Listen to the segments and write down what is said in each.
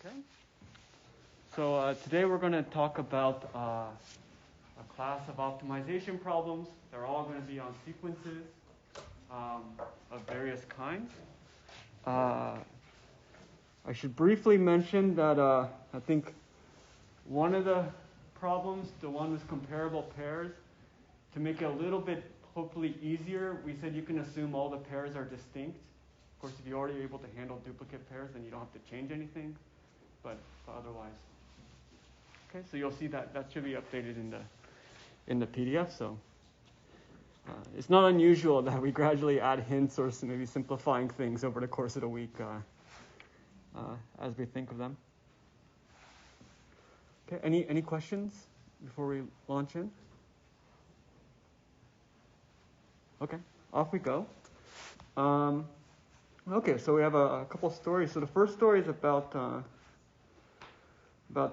Okay. So today we're going to talk about a class of optimization problems. They're all going to be on sequences of various kinds. I should briefly mention that I think one of the problems, the one with comparable pairs, to make it a little bit hopefully easier, we said you can assume all the pairs are distinct. Of course, if you're already able to handle duplicate pairs, then you don't have to change anything, but otherwise. Okay, so you'll see that should be updated in the PDF. So it's not unusual that we gradually add hints or maybe simplifying things over the course of the week as we think of them. Okay, any questions before we launch in? Okay, off we go. Okay, so we have a couple stories. So the first story is about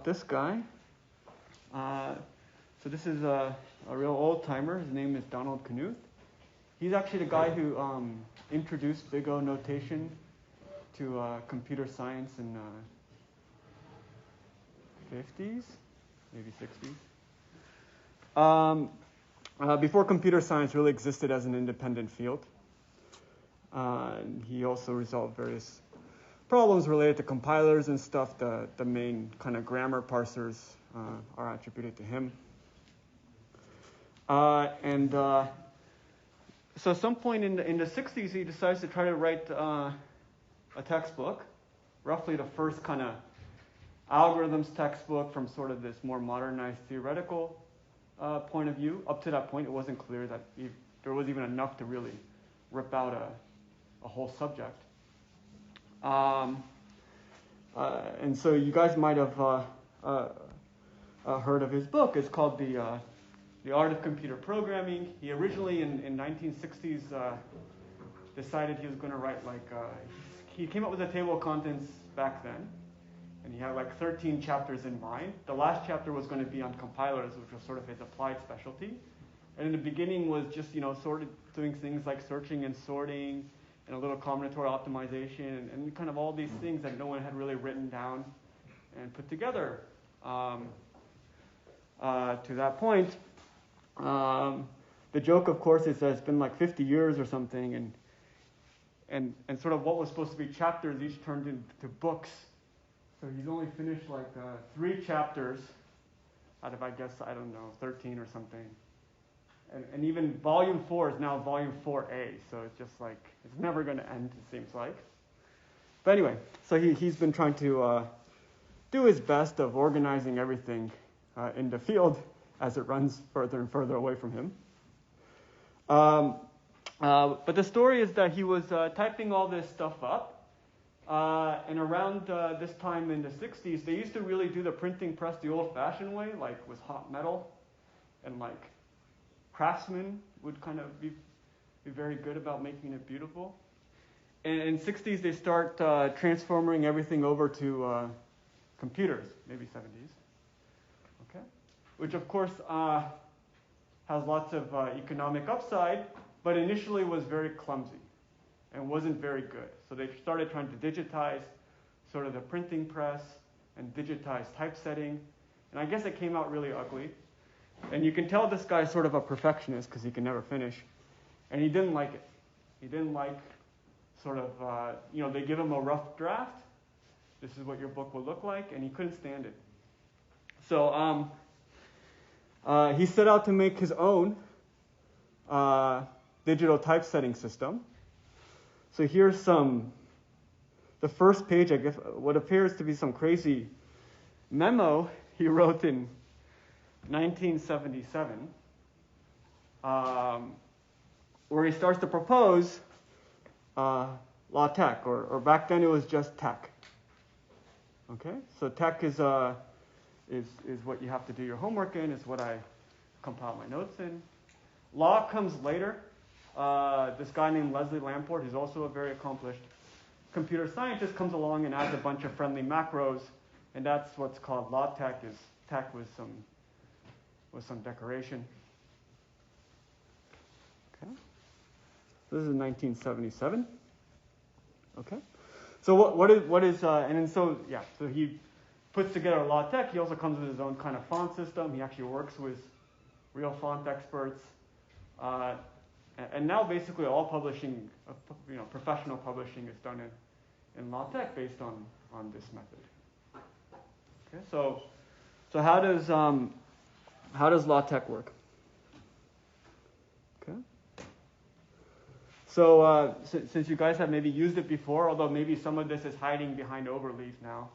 this guy. So this is a real old timer. His name is Donald Knuth. He's actually the guy who introduced big O notation to computer science in 50s, maybe 60s. Before computer science really existed as an independent field. He also resolved various problems related to compilers and stuff. The main kind of grammar parsers are attributed to him. So at some point in the 60s, he decides to try to write a textbook, roughly the first kind of algorithms textbook from sort of this more modernized theoretical point of view. Up to that point, it wasn't clear that there was even enough to really rip out a whole subject. And so you guys might have heard of his book. It's called The Art of Computer Programming. He originally, in 1960s, decided he was going to write he came up with a table of contents back then, and he had 13 chapters in mind. The last chapter was going to be on compilers, which was sort of his applied specialty. And in the beginning was just, sort of doing things like searching and sorting, and a little combinatorial optimization, and kind of all these things that no one had really written down and put together to that point. The joke, of course, is that it's been 50 years or something, and sort of what was supposed to be chapters each turned into books. So he's only finished 3 chapters out of, I don't know, 13 or something. And even volume 4 is now volume 4A, so it's just it's never going to end, it seems like. But anyway, so he's been trying to do his best of organizing everything in the field as it runs further and further away from him. But the story is that he was typing all this stuff up, and around this time in the 60s, they used to really do the printing press the old-fashioned way, with hot metal, and craftsmen would kind of be very good about making it beautiful. And in the 60s, they start transforming everything over to computers, maybe 70s. Okay, which of course has lots of economic upside, but initially was very clumsy and wasn't very good. So they started trying to digitize sort of the printing press and digitize typesetting, and I guess it came out really ugly. And you can tell this guy's sort of a perfectionist because he can never finish. And he didn't like it. He didn't like sort of, they give him a rough draft. This is what your book will look like. And he couldn't stand it. So he set out to make his own digital typesetting system. So here's the first page, I guess, what appears to be some crazy memo he wrote in 1977, where he starts to propose LaTeX, or back then it was just TeX. Okay, so TeX is what you have to do your homework in, is what I compile my notes in. Law comes later. This guy named Leslie Lamport, who's also a very accomplished computer scientist, comes along and adds a bunch of friendly macros, and that's what's called LaTeX, is TeX with some decoration. Okay. This is 1977. Okay. So what is and then so he puts together LaTeX. He also comes with his own kind of font system. He actually works with real font experts, and now basically all publishing, professional publishing is done in LaTeX based on this method. Okay, so how does LaTeX work? Okay. So since you guys have maybe used it before, although maybe some of this is hiding behind overleaf now,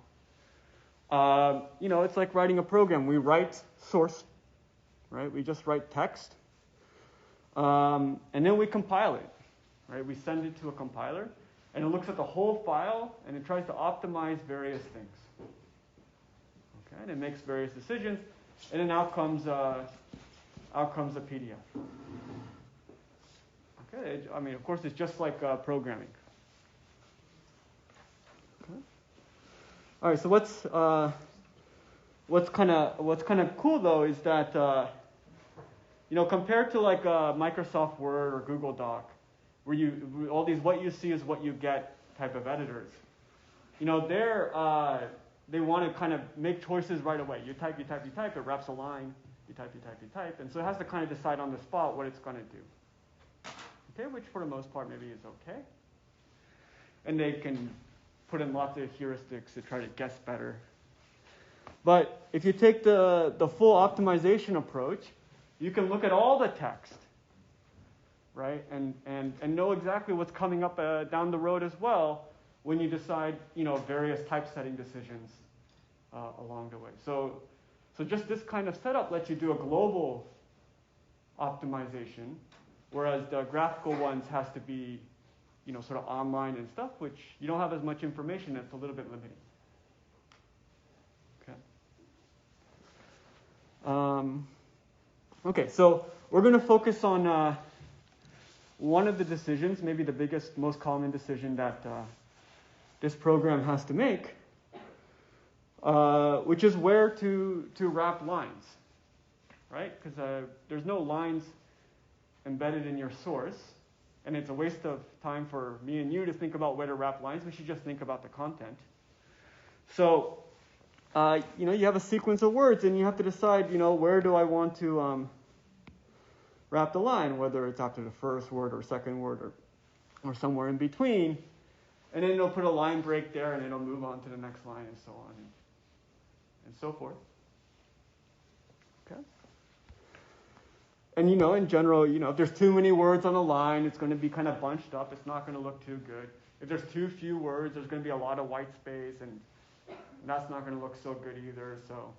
it's like writing a program. We write source, right? We just write text, and then we compile it, right? We send it to a compiler, and it looks at the whole file, and it tries to optimize various things. Okay, and it makes various decisions, and then out comes a PDF. Okay, of course, it's just like programming. Okay. All right, so what's kind of cool though is that compared to like Microsoft Word or Google Doc, where all these what you see is what you get type of editors, they want to kind of make choices right away. You type, it wraps a line. You type, and so it has to kind of decide on the spot what it's going to do. Okay, which for the most part maybe is okay. And they can put in lots of heuristics to try to guess better. But if you take the full optimization approach, you can look at all the text, right, and know exactly what's coming up down the road as well when you decide, various typesetting decisions along the way. So just this kind of setup lets you do a global optimization, whereas the graphical ones has to be, sort of online and stuff, which you don't have as much information. It's a little bit limiting. Okay. Okay, so we're going to focus on one of the decisions, maybe the biggest, most common decision that this program has to make, which is where to wrap lines, right? Because there's no lines embedded in your source, and it's a waste of time for me and you to think about where to wrap lines. We should just think about the content. So, you have a sequence of words, and you have to decide, where do I want to wrap the line, whether it's after the first word or second word or somewhere in between. And then it'll put a line break there, and it'll move on to the next line, and so on, and so forth. Okay. And, in general, if there's too many words on a line, it's going to be kind of bunched up. It's not going to look too good. If there's too few words, there's going to be a lot of white space, and that's not going to look so good either. So,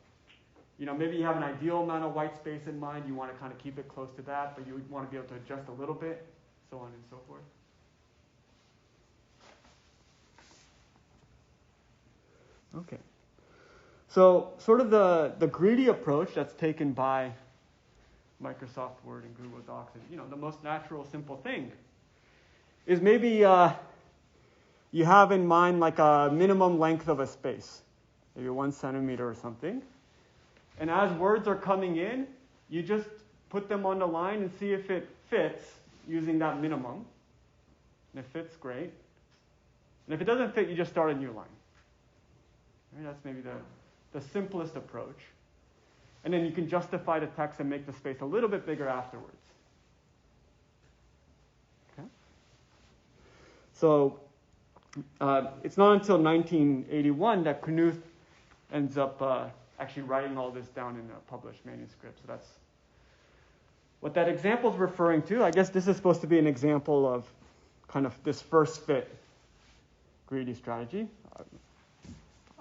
maybe you have an ideal amount of white space in mind. You want to kind of keep it close to that, but you want to be able to adjust a little bit, so on and so forth. Okay. So sort of the greedy approach that's taken by Microsoft Word and Google Docs is, the most natural, simple thing is maybe you have in mind like a minimum length of a space, maybe 1 centimeter or something. And as words are coming in, you just put them on the line and see if it fits using that minimum. And if it fits, great. And if it doesn't fit, you just start a new line. Right? That's maybe the simplest approach. And then you can justify the text and make the space a little bit bigger afterwards. Okay? So it's not until 1981 that Knuth ends up actually writing all this down in a published manuscript. So that's what that example is referring to. I guess this is supposed to be an example of kind of this first fit greedy strategy.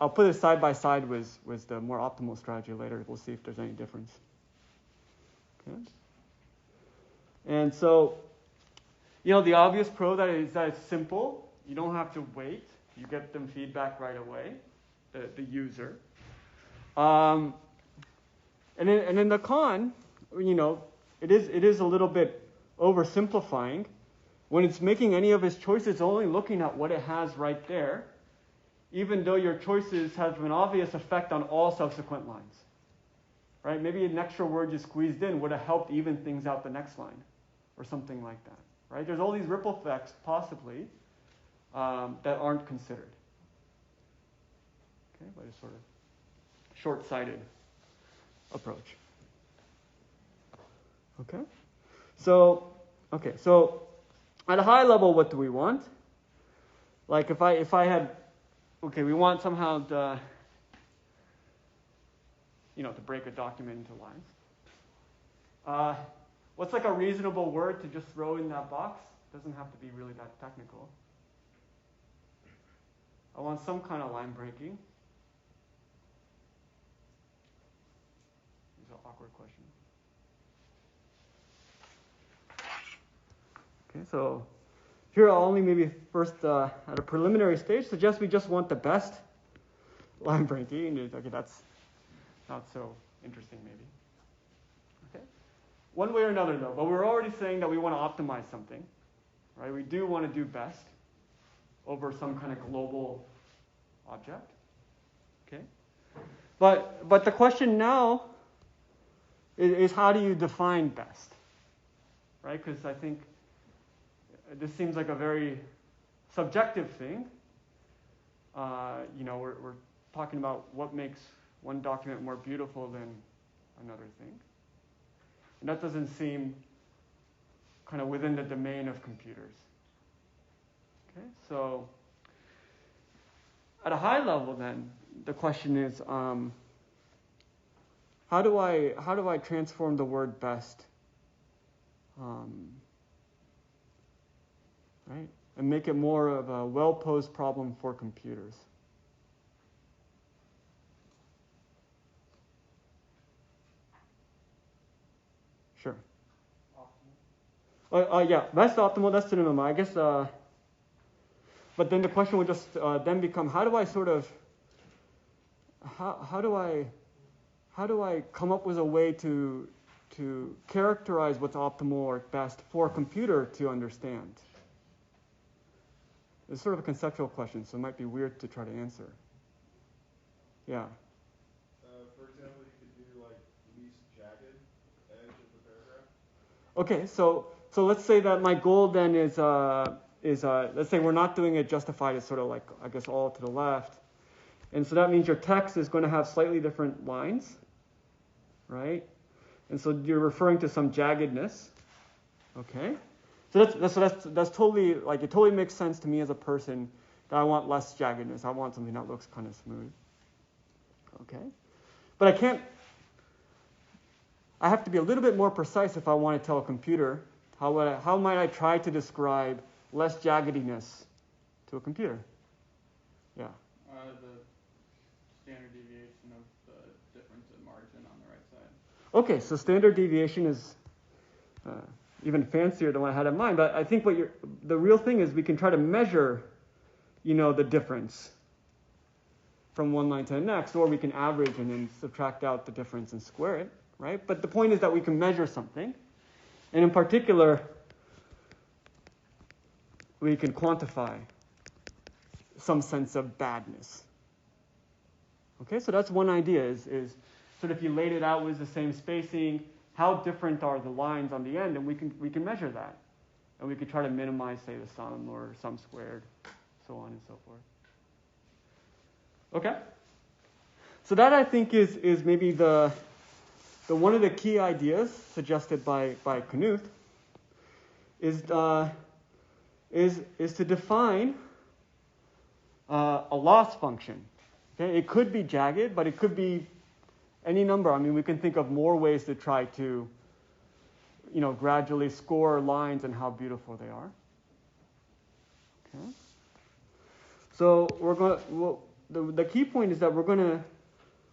I'll put it side by side with the more optimal strategy later. We'll see if there's any difference. Okay. And so, the obvious pro is that it's simple. You don't have to wait. You get them feedback right away, the user. And then the con, it is a little bit oversimplifying. When it's making any of its choices, only looking at what it has right there, even though your choices have an obvious effect on all subsequent lines. Right? Maybe an extra word you squeezed in would have helped even things out the next line, or something like that. Right? There's all these ripple effects, possibly, that aren't considered. Okay, by a sort of short-sighted approach. Okay, so at a high level, what do we want? Like if I had, okay, we want somehow to, to break a document into lines. What's like a reasonable word to just throw in that box? Doesn't have to be really that technical. I want some kind of line breaking. These are awkward questions. Okay, so here I'll only maybe first at a preliminary stage suggest we just want the best line breaking. Okay, that's not so interesting maybe. Okay, one way or another though, but we're already saying that we want to optimize something, right? We do want to do best over some kind of global object. Okay, but the question now is how do you define best, right? Because I think this seems like a very subjective thing. We're talking about what makes one document more beautiful than another thing. And that doesn't seem kind of within the domain of computers. Okay, so at a high level then, the question is, how do I transform the word best? Right? And make it more of a well-posed problem for computers. Sure. Optimal. Yeah, best optimal, that's synonym. I guess, but then the question would just then become, how do I come up with a way to characterize what's optimal or best for a computer to understand? It's sort of a conceptual question, so it might be weird to try to answer. Yeah. For example, you could do like least jagged edge of the paragraph. Okay, so let's say that my goal then is let's say we're not doing it justified as sort of like, I guess, all to the left. And so that means your text is going to have slightly different lines, right? And so you're referring to some jaggedness, okay? So that's totally, like, it totally makes sense to me as a person that I want less jaggedness. I want something that looks kind of smooth, okay? But I have to be a little bit more precise if I want to tell a computer how might I try to describe less jaggediness to a computer? Yeah. The standard deviation of the difference in margin on the right side. Okay, so standard deviation is even fancier than what I had in mind. But I think the real thing is we can try to measure, the difference from one line to the next, or we can average and then subtract out the difference and square it, right? But the point is that we can measure something, and in particular, we can quantify some sense of badness. Okay, so that's one idea, is sort of if you laid it out with the same spacing, how different are the lines on the end, and we can measure that. And we could try to minimize, say, the sum or sum squared, so on and so forth. Okay? So that, I think, is maybe the one of the key ideas suggested by Knuth is to define a loss function. Okay? It could be jagged, but it could be any number. I mean, we can think of more ways to try to, gradually score lines and how beautiful they are. Okay. So the key point is that we're going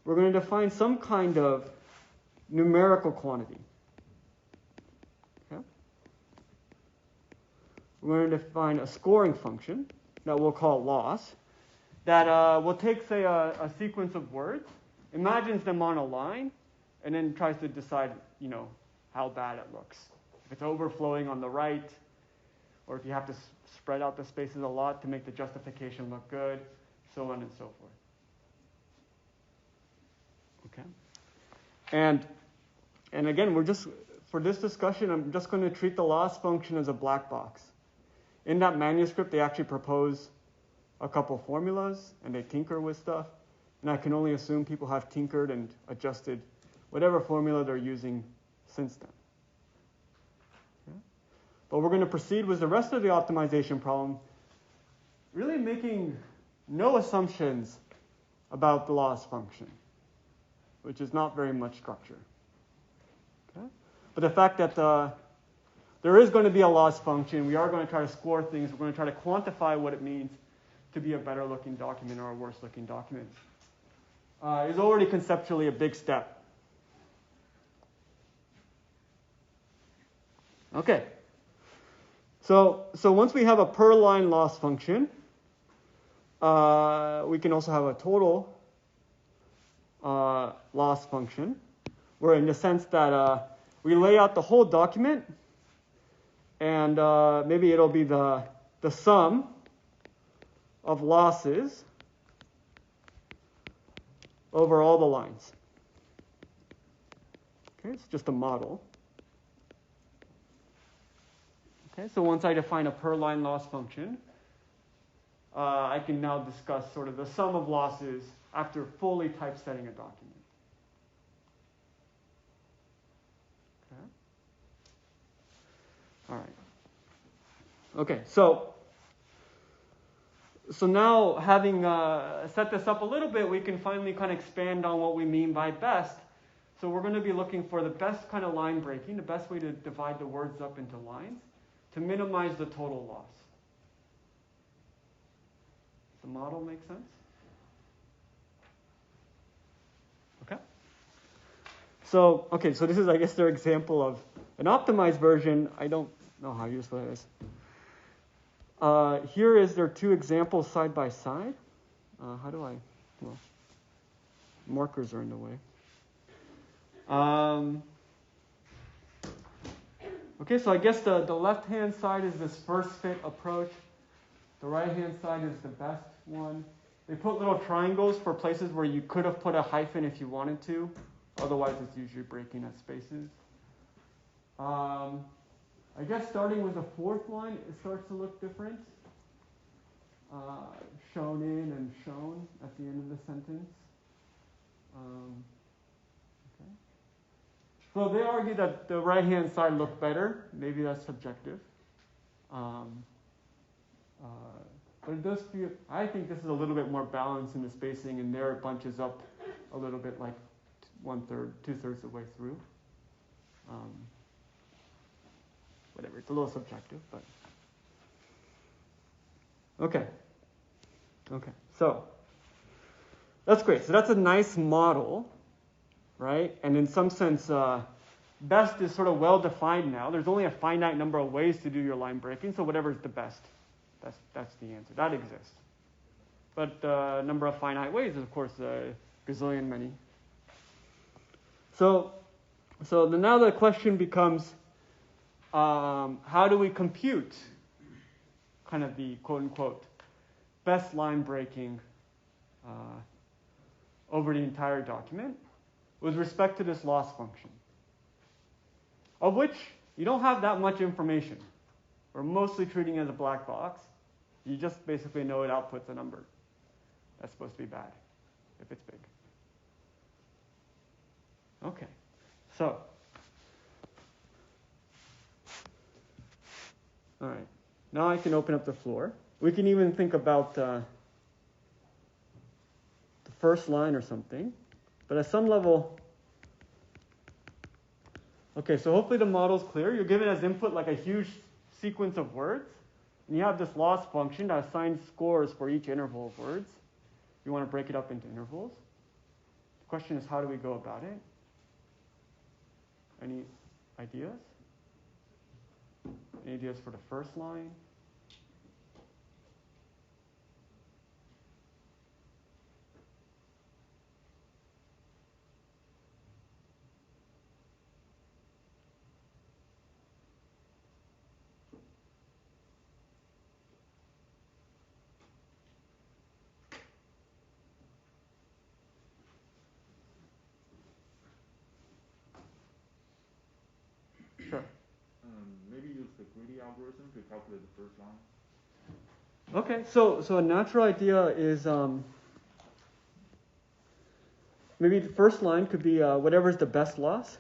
to define some kind of numerical quantity. Okay. We're going to define a scoring function that we'll call loss, that will take, say, a sequence of words, imagines them on a line, and then tries to decide, how bad it looks. If it's overflowing on the right, or if you have to spread out the spaces a lot to make the justification look good, so on and so forth. Okay? And again, for this discussion, I'm just going to treat the loss function as a black box. in that manuscript, they actually propose a couple formulas, and they tinker with stuff. And I can only assume people have tinkered and adjusted whatever formula they're using since then. Okay? But we're going to proceed with the rest of the optimization problem, really making no assumptions about the loss function, which is not very much structure. Okay? But the fact that there is going to be a loss function, we are going to try to score things, we're going to try to quantify what it means to be a better looking document or a worse looking document, is already conceptually a big step. Okay. So once we have a per line loss function, we can also have a total loss function, where in the sense that we lay out the whole document, and maybe it'll be the sum of losses over all the lines. Okay, it's just a model. Okay, so once I define a per line loss function, I can now discuss sort of the sum of losses after fully typesetting a document. Okay. All right. Okay, so now having set this up a little bit, we can finally kind of expand on what we mean by best. So we're going to be looking for the best kind of line breaking, the best way to divide the words up into lines to minimize the total loss. Does the model make sense? Okay. So this is, I guess, their example of an optimized version. I don't know how useful it is. Here is their two examples side by side. How do I? Well, markers are in the way. Okay, so I guess the left-hand side is this first fit approach. The right-hand side is the best one. They put little triangles for places where you could have put a hyphen if you wanted to. Otherwise, it's usually breaking at spaces. I guess starting with the fourth line, it starts to look different. Shown in and shown at the end of the sentence. Okay. So they argue that the right-hand side looked better. Maybe that's subjective. But it does feel, I think this is a little bit more balanced in the spacing, and there it bunches up a little bit, like 1/3, 2/3 the way through. Whatever, it's a little subjective, but. Okay, so that's great. So that's a nice model, right? And in some sense, best is sort of well defined now. There's only a finite number of ways to do your line breaking, so whatever is the best, that's the answer. That exists. But the number of finite ways is, of course, a gazillion many. So now the question becomes, how do we compute kind of the quote-unquote best line breaking over the entire document with respect to this loss function, of which you don't have that much information. We're mostly treating it as a black box. You just basically know it outputs a number. That's supposed to be bad if it's big. Okay, so all right. Now I can open up the floor. We can even think about the first line or something. But at some level, okay, so hopefully the model's clear. You're given as input like a huge sequence of words. And you have this loss function that assigns scores for each interval of words. You want to break it up into intervals. The question is, how do we go about it? Any ideas? Any ideas for the first line? Sure. Maybe use the gradient the algorithm to calculate the first line? Okay, so a natural idea is maybe the first line could be whatever's the best loss.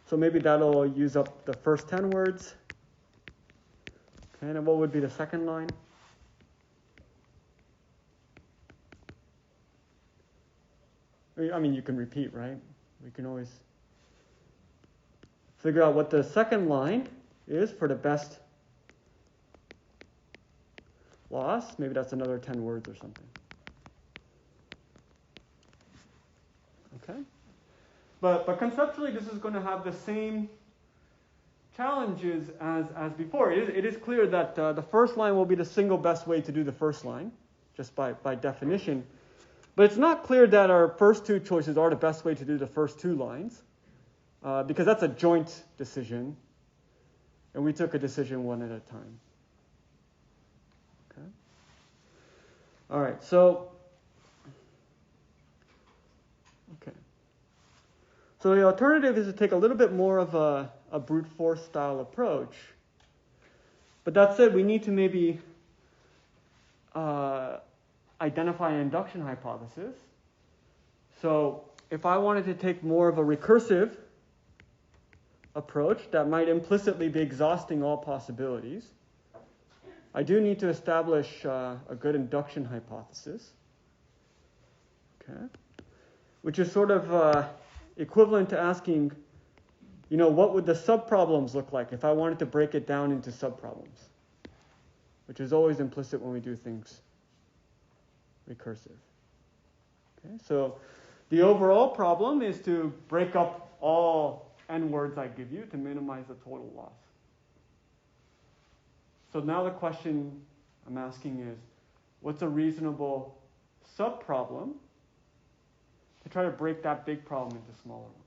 So maybe that'll use up the first 10 words. Okay, and what would be the second line? I mean, you can repeat, right? We can always figure out what the second line is for the best loss. Maybe that's another 10 words or something. Okay? But conceptually, this is going to have the same challenges as before. It is clear that the first line will be the single best way to do the first line, just by definition. But it's not clear that our first two choices are the best way to do the first two lines, because that's a joint decision, and we took a decision one at a time. Okay. All right. So, okay. So the alternative is to take a little bit more of a brute force style approach. But that said, we need to maybe identify an induction hypothesis. So if I wanted to take more of a recursive approach that might implicitly be exhausting all possibilities, I do need to establish a good induction hypothesis, okay, which is sort of equivalent to asking, what would the subproblems look like if I wanted to break it down into subproblems, which is always implicit when we do things recursive. Okay, so the overall problem is to break up all n words I give you to minimize the total loss. So now the question I'm asking is, what's a reasonable subproblem to try to break that big problem into smaller ones?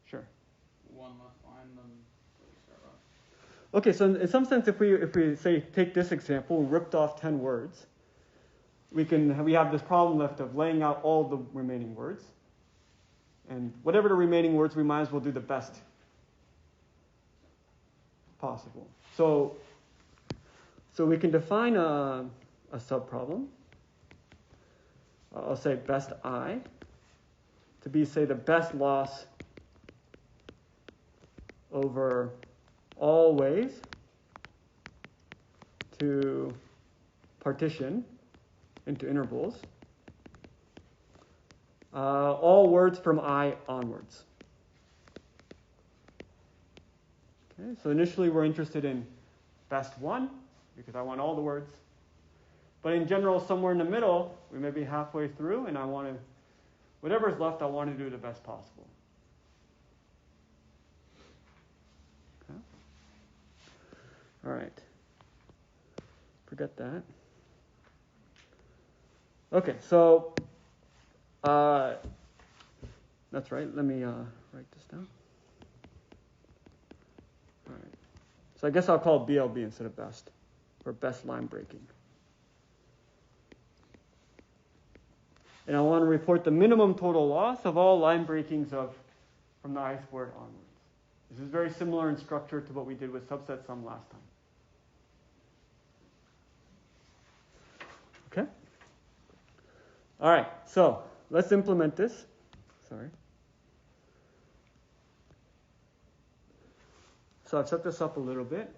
Sure. One less line than we start off. Okay, so in some sense, if we say take this example, we ripped off 10 words, we have this problem left of laying out all the remaining words, and whatever the remaining words, we might as well do the best possible. So we can define a subproblem. I'll say best I to be, say, the best loss over all ways to partition into intervals all words from I onwards. Okay, so initially we're interested in best one because I want all the words. But in general, somewhere in the middle, we may be halfway through, and whatever's left, I want to do the best possible. Okay. All right. Forget that. Okay, so that's right. Let me write this down. All right. So I guess I'll call it BLB instead of best, or best line breaking. And I want to report the minimum total loss of all line breakings from the I squared onwards. This is very similar in structure to what we did with subset sum last time. Okay? All right, so let's implement this. Sorry. So I've set this up a little bit.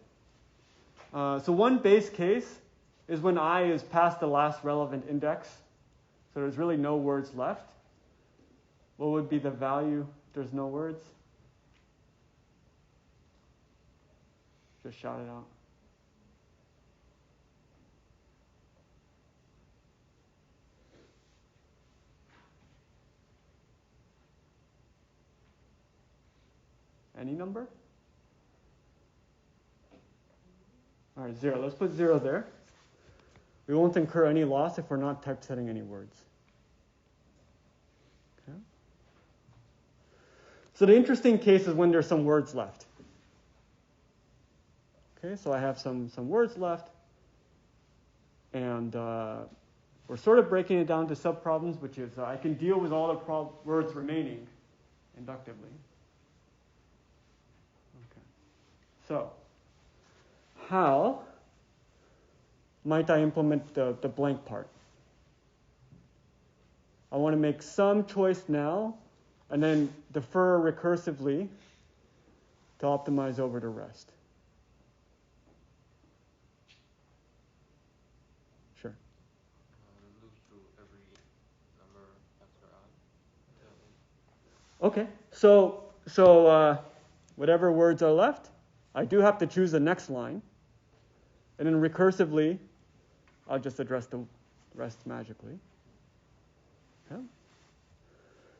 So one base case is when I is past the last relevant index. So there's really no words left. What would be the value if there's no words? Just shout it out. Any number? All right, 0. Let's put 0 there. We won't incur any loss if we're not typesetting any words. Okay. So the interesting case is when there's some words left. Okay, so I have some words left, and we're sort of breaking it down to subproblems, which is I can deal with all the words remaining inductively. Okay. So, how might I implement the blank part? I want to make some choice now, and then defer recursively to optimize over the rest. Sure. Loop through every number after I. Okay. So whatever words are left, I do have to choose the next line, and then recursively, I'll just address the rest magically. Okay.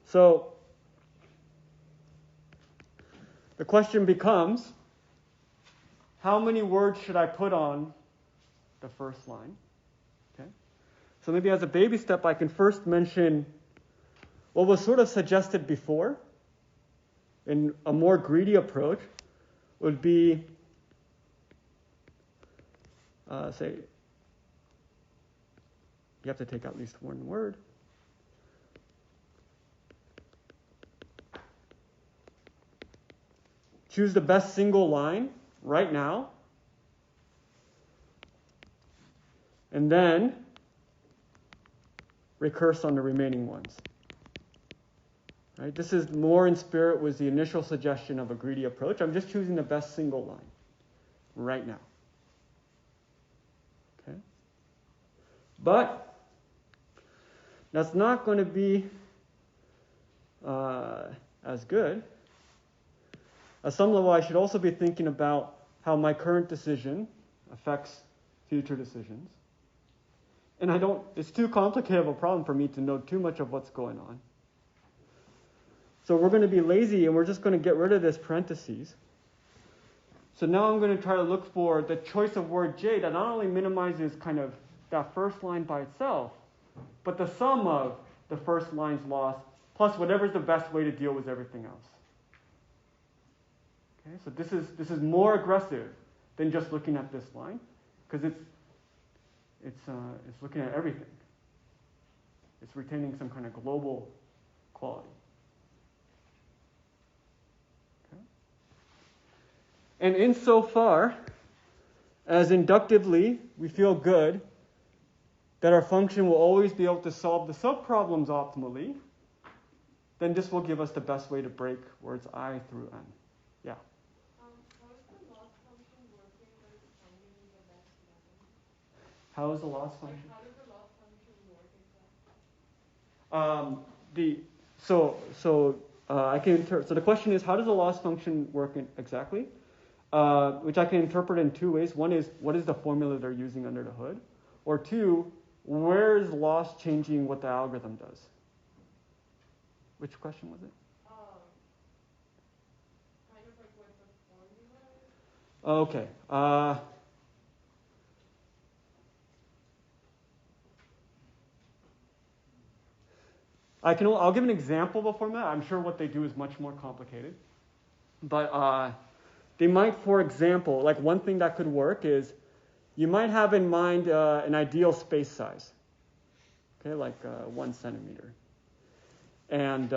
So the question becomes, how many words should I put on the first line? Okay. So maybe as a baby step, I can first mention what was sort of suggested before. In a more greedy approach would be, say, you have to take at least one word. Choose the best single line right now, and then recurse on the remaining ones. Right? This is more in spirit with the initial suggestion of a greedy approach. I'm just choosing the best single line right now. Okay? But that's not going to be as good. At some level, I should also be thinking about how my current decision affects future decisions. And it's too complicated of a problem for me to know too much of what's going on. So we're going to be lazy and we're just going to get rid of this parentheses. So now I'm going to try to look for the choice of word J that not only minimizes kind of that first line by itself, but the sum of the first line's loss plus whatever's the best way to deal with everything else. Okay, so this is more aggressive than just looking at this line, because it's looking at everything. It's retaining some kind of global quality. Okay. And insofar as inductively we feel good that our function will always be able to solve the subproblems optimally, then this will give us the best way to break words I through n. Yeah. How is the loss function working? How is the loss function? How does the loss function work exactly? So the question is, how does the loss function work exactly? Which I can interpret in two ways. One is, what is the formula they're using under the hood? Or two, where is loss changing what the algorithm does? Which question was it? Kind of like what the formula is. Okay. I'll give an example of a formula. I'm sure what they do is much more complicated. But they might, for example, like one thing that could work is you might have in mind an ideal space size, okay, like 1 centimeter. And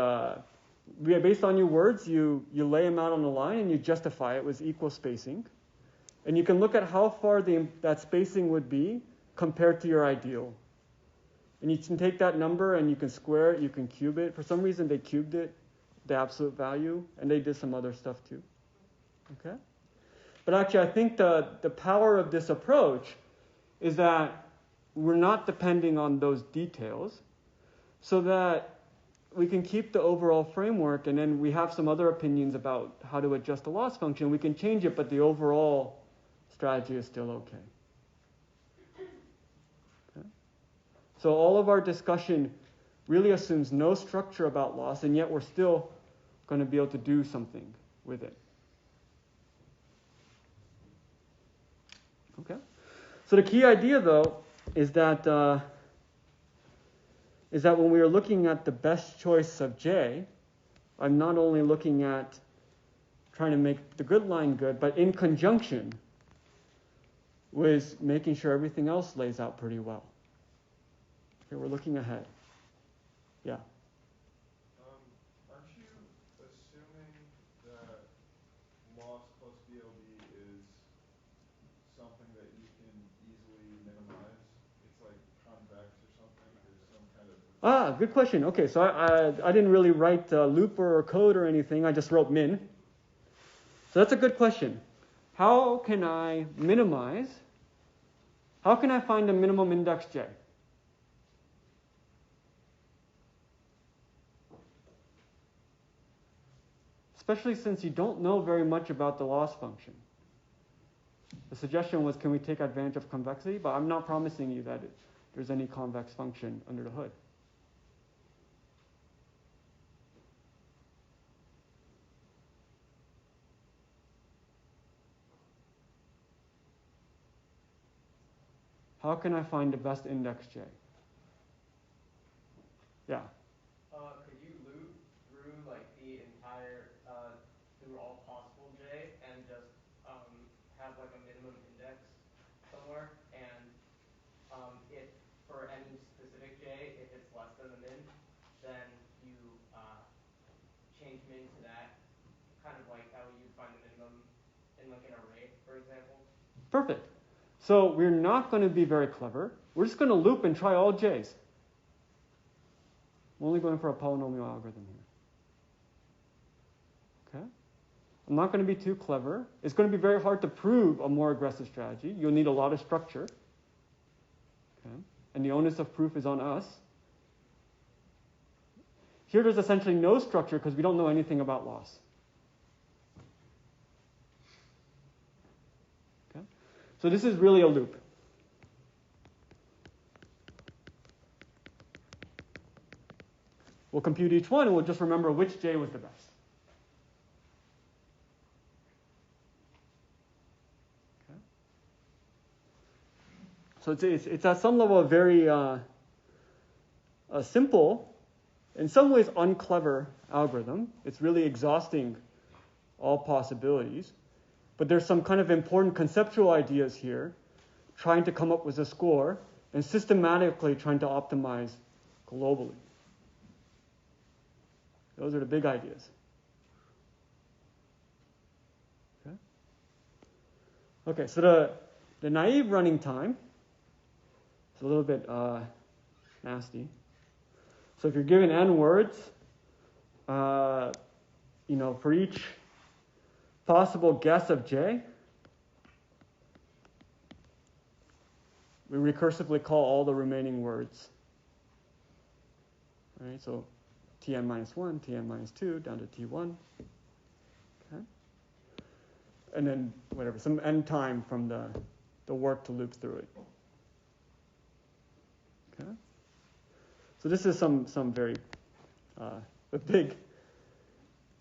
based on your words, you lay them out on the line and you justify it with equal spacing. And you can look at how far that spacing would be compared to your ideal. And you can take that number and you can square it, you can cube it. For some reason, they cubed it, the absolute value, and they did some other stuff too. Okay? But actually, I think the power of this approach is that we're not depending on those details, so that we can keep the overall framework, and then we have some other opinions about how to adjust the loss function. We can change it, but the overall strategy is still okay. So all of our discussion really assumes no structure about loss, and yet we're still going to be able to do something with it. Okay? So the key idea, though, is that when we are looking at the best choice of J, I'm not only looking at trying to make the good line good, but in conjunction with making sure everything else lays out pretty well. Okay, we're looking ahead. Yeah. Aren't you assuming that loss plus BLB is something that you can easily minimize? It's like convex or something? There's some kind of... Good question. Okay, so I didn't really write loop or code or anything. I just wrote min. So that's a good question. How can I minimize? How can I find a minimum index j? Especially since you don't know very much about the loss function. The suggestion was, can we take advantage of convexity? But I'm not promising you that there's any convex function under the hood. How can I find the best index j? Yeah. Could you loop through like the entire through all possible j and just have like a minimum index somewhere, and if for any specific j, if it's less than the min, then you change min to that, kind of like how you'd find the minimum in like an array, for example. Perfect. So we're not going to be very clever. We're just going to loop and try all j's. I'm only going for a polynomial algorithm here. Okay? I'm not going to be too clever. It's going to be very hard to prove a more aggressive strategy. You'll need a lot of structure. Okay? And the onus of proof is on us. Here there's essentially no structure because we don't know anything about loss. Okay? So this is really a loop. We'll compute each one and we'll just remember which j was the best. Okay. So it's at some level a very a simple, in some ways unclever algorithm. It's really exhausting all possibilities. But there's some kind of important conceptual ideas here, trying to come up with a score and systematically trying to optimize globally. Those are the big ideas. Okay, so the naive running time is a little bit nasty. So if you're given n words, for each possible guess of j, we recursively call all the remaining words. All right, so Tn minus 1, Tn minus 2, down to T1. Okay. And then whatever, some n time from the work to loop through it. Okay. So this is some very a big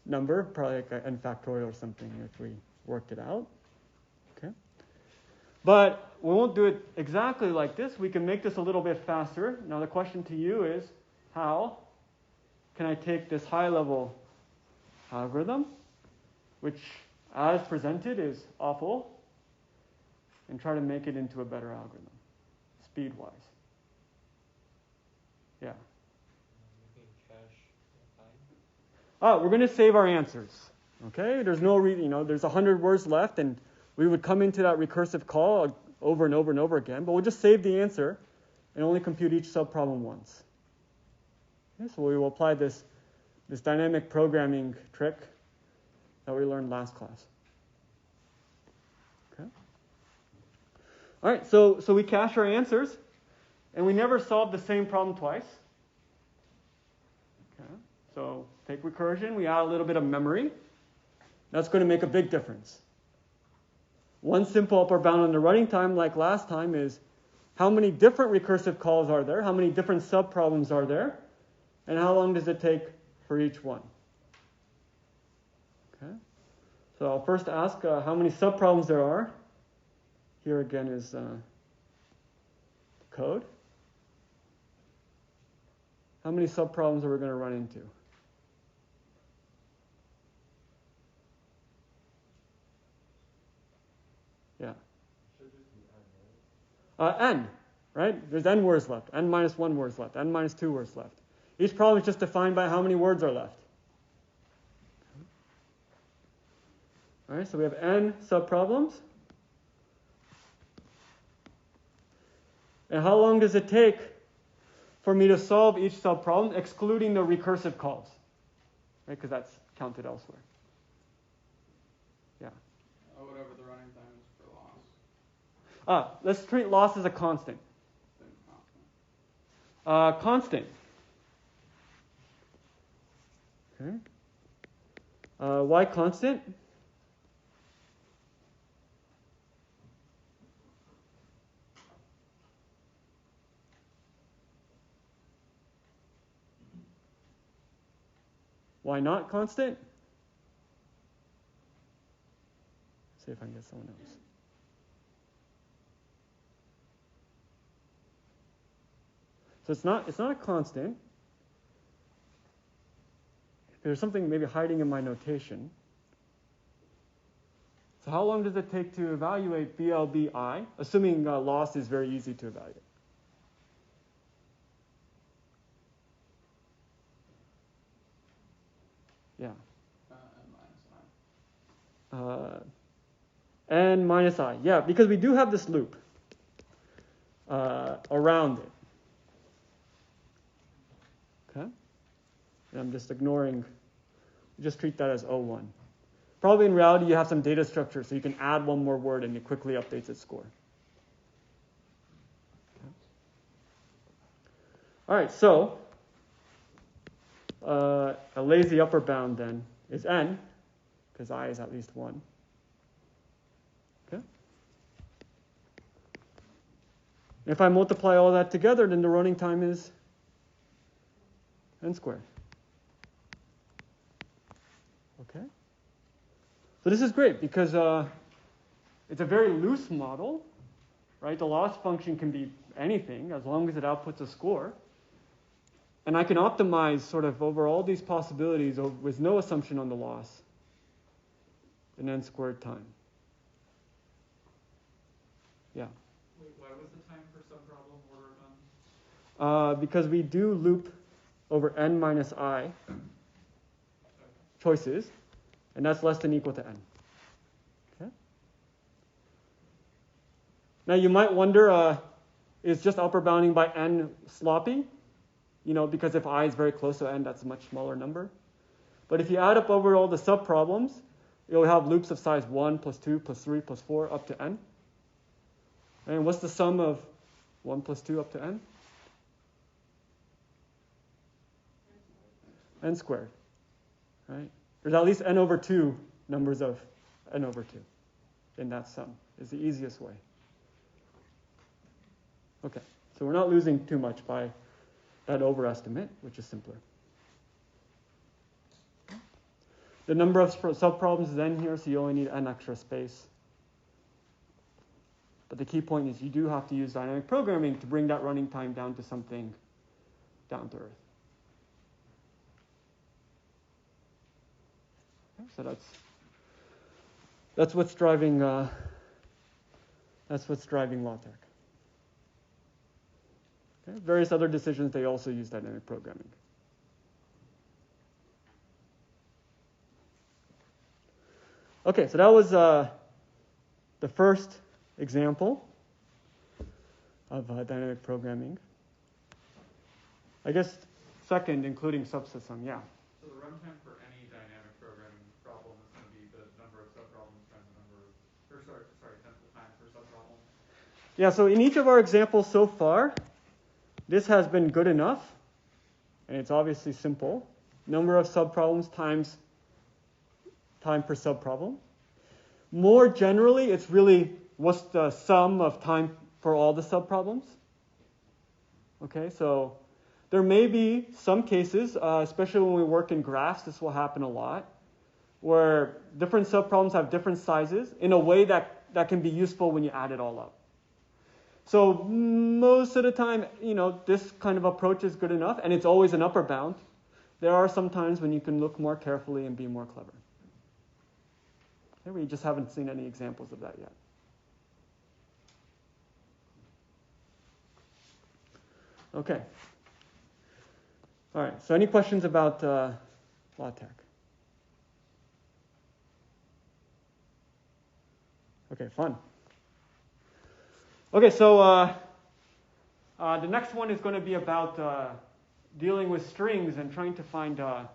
number, probably like n factorial or something if we worked it out. Okay. But we won't do it exactly like this. We can make this a little bit faster. Now the question to you is, how can I take this high-level algorithm, which as presented is awful, and try to make it into a better algorithm, speed-wise? Yeah. You can cache time. We're going to save our answers. Okay? There's no there's 100 words left, and we would come into that recursive call over and over and over again, but we'll just save the answer and only compute each subproblem once. Okay, so we will apply this dynamic programming trick that we learned last class. Okay. All right, so we cache our answers, and we never solve the same problem twice. Okay. So take recursion, we add a little bit of memory. That's going to make a big difference. One simple upper bound on the running time, like last time, is how many different recursive calls are there, how many different subproblems are there, and how long does it take for each one? Okay. So I'll first ask how many subproblems there are. Here again is code. How many subproblems are we going to run into? n, right? There's n words left, n minus 1 words left, n minus 2 words left. Each problem is just defined by how many words are left. All right, so we have n subproblems. And how long does it take for me to solve each subproblem, excluding the recursive calls? Right, because that's counted elsewhere. Yeah. Whatever the running time is for loss. Let's treat loss as a constant. Then constant. Constant. Okay. Why constant? Why not constant? See if I can get someone else. So it's not a constant. There's something maybe hiding in my notation. So how long does it take to evaluate BLBI, assuming loss is very easy to evaluate? Yeah. N minus I. Yeah, because we do have this loop around it. Okay? And I'm just ignoring, just treat that as O1. Probably in reality you have some data structure, so you can add one more word and it quickly updates its score. Okay. All right, so a lazy upper bound then is n, because I is at least 1. Okay. If I multiply all that together, then the running time is n squared. Okay. So this is great because it's a very loose model, right? The loss function can be anything as long as it outputs a score. And I can optimize sort of over all these possibilities with no assumption on the loss in n squared time. Yeah? Wait, why was the time per subproblem order done? Because we do loop over n minus I choices, and that's less than equal to n. Okay? Now you might wonder, is just upper bounding by n sloppy? You know, because if I is very close to n, that's a much smaller number. But if you add up over all the subproblems, you'll have loops of size 1 plus 2 plus 3 plus 4 up to n. And what's the sum of 1 plus 2 up to n? N squared. Right? There's at least n over 2 numbers of n over 2 in that sum. Is the easiest way. Okay, so we're not losing too much by that overestimate, which is simpler. The number of subproblems is n here, so you only need n extra space. But the key point is you do have to use dynamic programming to bring that running time down to something down to earth. Okay, so that's what's driving LawTech. Okay, various other decisions, they also use dynamic programming. Okay, so that was the first example of dynamic programming. I guess second, including subsystem, yeah. So the runtime for any dynamic programming problem is going to be the number of subproblems times the number of, times the time per subproblem. Yeah, so in each of our examples so far, this has been good enough, and it's obviously simple. Number of subproblems times time per subproblem. More generally, it's really what's the sum of time for all the subproblems. Okay, so there may be some cases, especially when we work in graphs, this will happen a lot, where different subproblems have different sizes in a way that can be useful when you add it all up. So most of the time, this kind of approach is good enough, and it's always an upper bound. There are some times when you can look more carefully and be more clever. Okay, we just haven't seen any examples of that yet. Okay. All right. So any questions about LaTeX? Okay, fun. Okay, so the next one is going to be about dealing with strings and trying to find a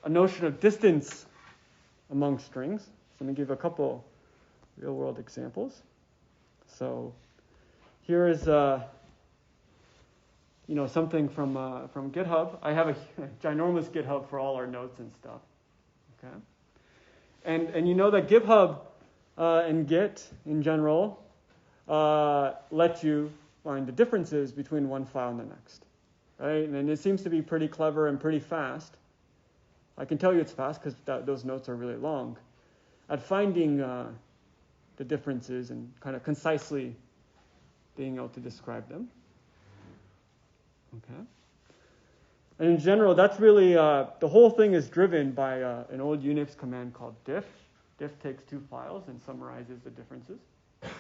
notion of distance among strings. So let me give a couple real-world examples. So here is something from GitHub. I have a ginormous GitHub for all our notes and stuff. Okay, and you know that GitHub and Git in general let you find the differences between one file and the next, right? And it seems to be pretty clever and pretty fast. I can tell you it's fast because those notes are really long at finding the differences and kind of concisely being able to describe them. Okay. And in general, that's really, the whole thing is driven by an old Unix command called diff. Diff takes two files and summarizes the differences. Okay.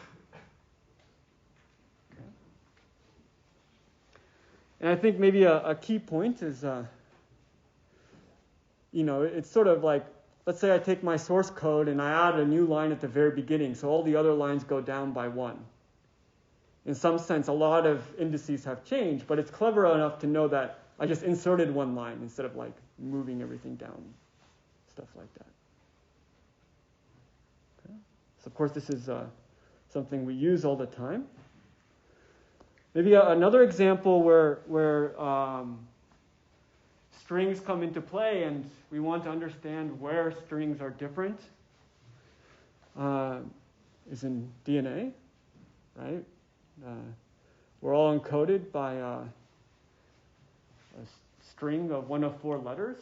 And I think maybe a key point is, it's sort of like, let's say I take my source code and I add a new line at the very beginning, so all the other lines go down by one. In some sense, a lot of indices have changed, but it's clever enough to know that I just inserted one line instead of like moving everything down, stuff like that. Okay. So of course, this is something we use all the time. Maybe another example where strings come into play and we want to understand where strings are different is in DNA, right? We're all encoded by a string of 1 of 4 letters,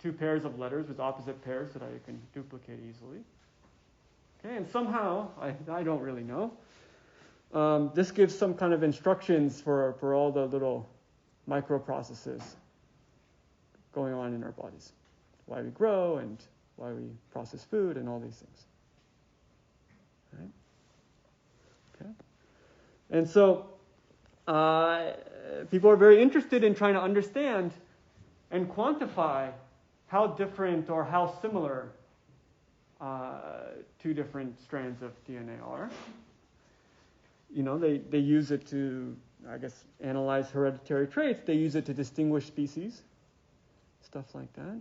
2 pairs of letters with opposite pairs that I can duplicate easily. Okay, and somehow, I don't really know, this gives some kind of instructions for all the little microprocesses going on in our bodies. Why we grow and why we process food and all these things. Right? Okay. And so people are very interested in trying to understand and quantify how different or how similar 2 different strands of DNA are. They use it to, analyze hereditary traits. They use it to distinguish species, stuff like that.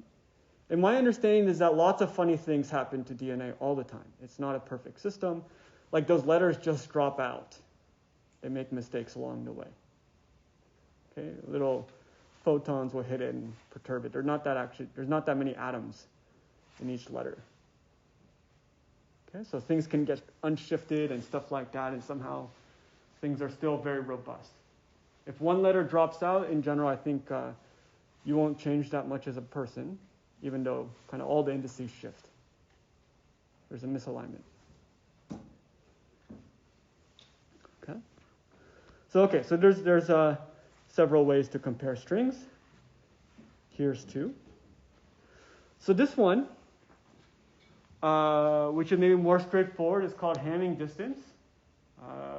And my understanding is that lots of funny things happen to DNA all the time. It's not a perfect system. Like those letters just drop out. They make mistakes along the way. Okay, little photons will hit it and perturb it. There's not that many atoms in each letter. Okay, so things can get unshifted and stuff like that, and somehow things are still very robust. If one letter drops out, in general, I think you won't change that much as a person, even though kind of all the indices shift. There's a misalignment. Okay. So there's several ways to compare strings. Here's 2. So this one, which is maybe more straightforward, is called Hamming distance.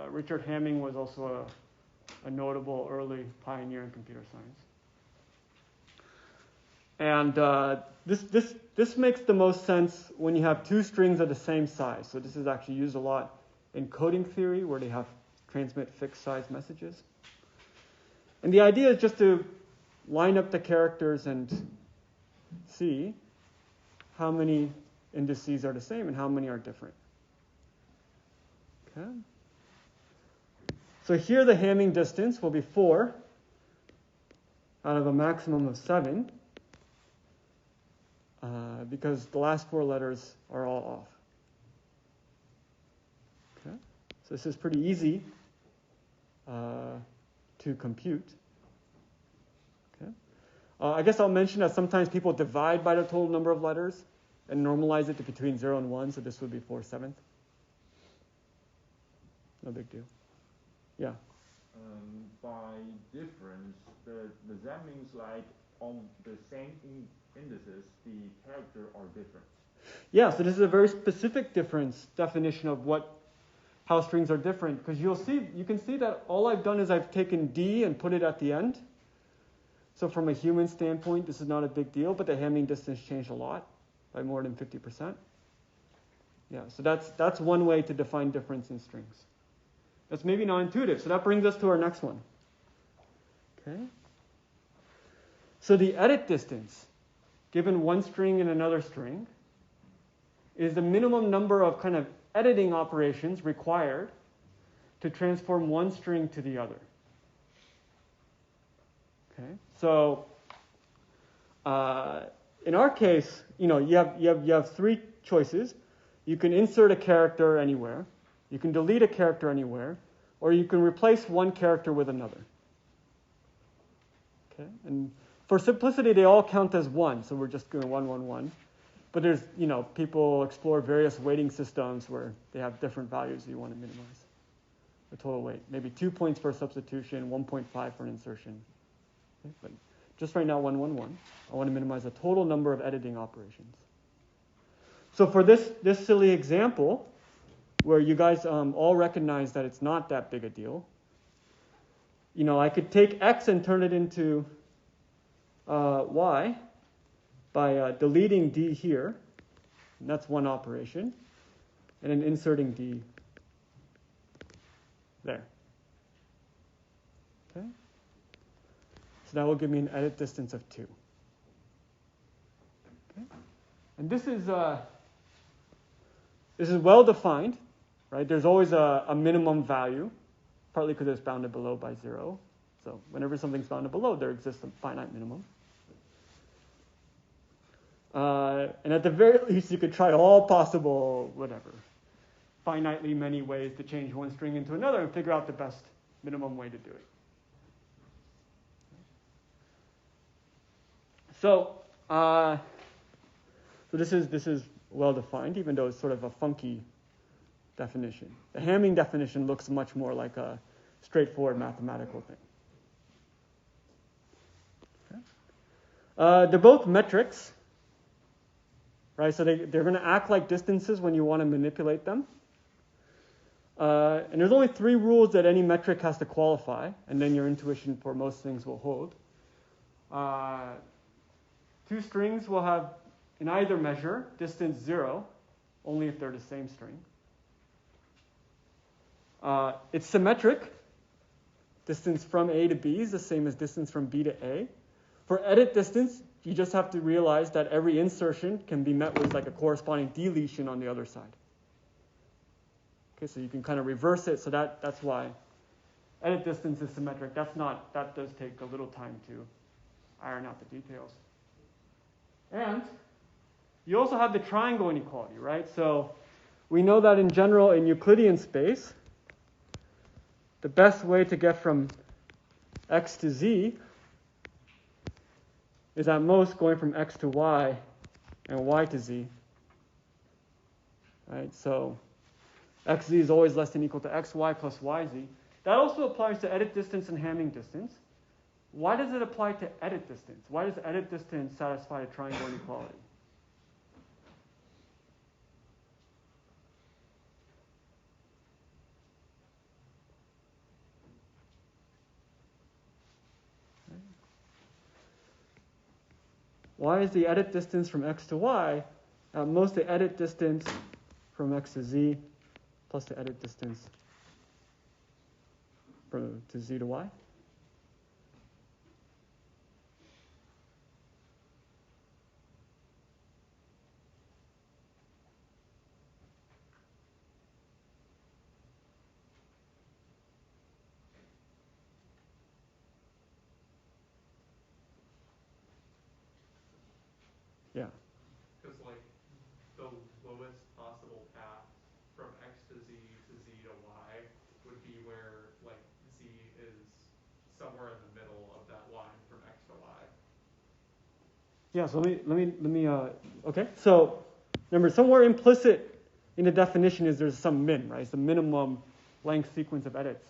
Richard Hamming was also a notable early pioneer in computer science. And this makes the most sense when you have 2 strings of the same size. So this is actually used a lot in coding theory, where they have transmit fixed size messages. And the idea is just to line up the characters and see how many indices are the same and how many are different. Okay. So here the Hamming distance will be 4 out of a maximum of 7 because the last 4 letters are all off. Okay. So this is pretty easy to compute. Okay. I guess I'll mention that sometimes people divide by the total number of letters and normalize it to between 0 and 1, so this would be 4/7. No big deal. Yeah. By difference, does that mean like on the same indices, the character are different? Yeah, so this is a very specific definition of how strings are different, because you can see that all I've done is I've taken D and put it at the end. So from a human standpoint, this is not a big deal, but the Hamming distance changed a lot, by more than 50%. Yeah, so that's one way to define difference in strings. That's maybe not intuitive, so that brings us to our next one. Okay. So the edit distance, given one string and another string, is the minimum number of kind of editing operations required to transform one string to the other. Okay, so in our case, you have three choices. You can insert a character anywhere, you can delete a character anywhere, or you can replace one character with another. Okay, and for simplicity, they all count as one, so we're just going 1, 1, 1. But there's, people explore various weighting systems where they have different values you want to minimize the total weight. Maybe 2 points for a substitution, 1.5 for an insertion. Okay? But just right now, 1, 1, 1. I want to minimize the total number of editing operations. So for this silly example, where you guys all recognize that it's not that big a deal, I could take X and turn it into Y by deleting D here, and that's one operation, and then inserting D there. Okay? So that will give me an edit distance of 2. Okay? And this is well defined, right? There's always a minimum value, partly because it's bounded below by 0. So whenever something's bounded below, there exists a finite minimum. And at the very least, you could try all possible, finitely many ways to change one string into another and figure out the best minimum way to do it. So this is well defined, even though it's sort of a funky definition. The Hamming definition looks much more like a straightforward mathematical thing. Okay. They're both metrics. Right, so they're going to act like distances when you want to manipulate them. And there's only 3 rules that any metric has to qualify, and then your intuition for most things will hold. 2 strings will have, in either measure, distance 0, only if they're the same string. It's symmetric. Distance from A to B is the same as distance from B to A. For edit distance, you just have to realize that every insertion can be met with like a corresponding deletion on the other side. Okay, so you can kind of reverse it, so that's why edit distance is symmetric. That does take a little time to iron out the details. And you also have the triangle inequality, right? So we know that in general in Euclidean space, the best way to get from x to z is at most going from x to y and y to z. Right? So xz is always less than or equal to xy plus yz. That also applies to edit distance and Hamming distance. Why does it apply to edit distance? Why does edit distance satisfy a triangle inequality? Why is the edit distance from x to y at most the edit distance from x to z plus the edit distance to z to y? Yeah. Because the lowest possible path from x to z to y would be where z is somewhere in the middle of that line from x to y. Yeah. So let me. Okay. So remember, somewhere implicit in the definition is there's some min, right? It's the minimum length sequence of edits.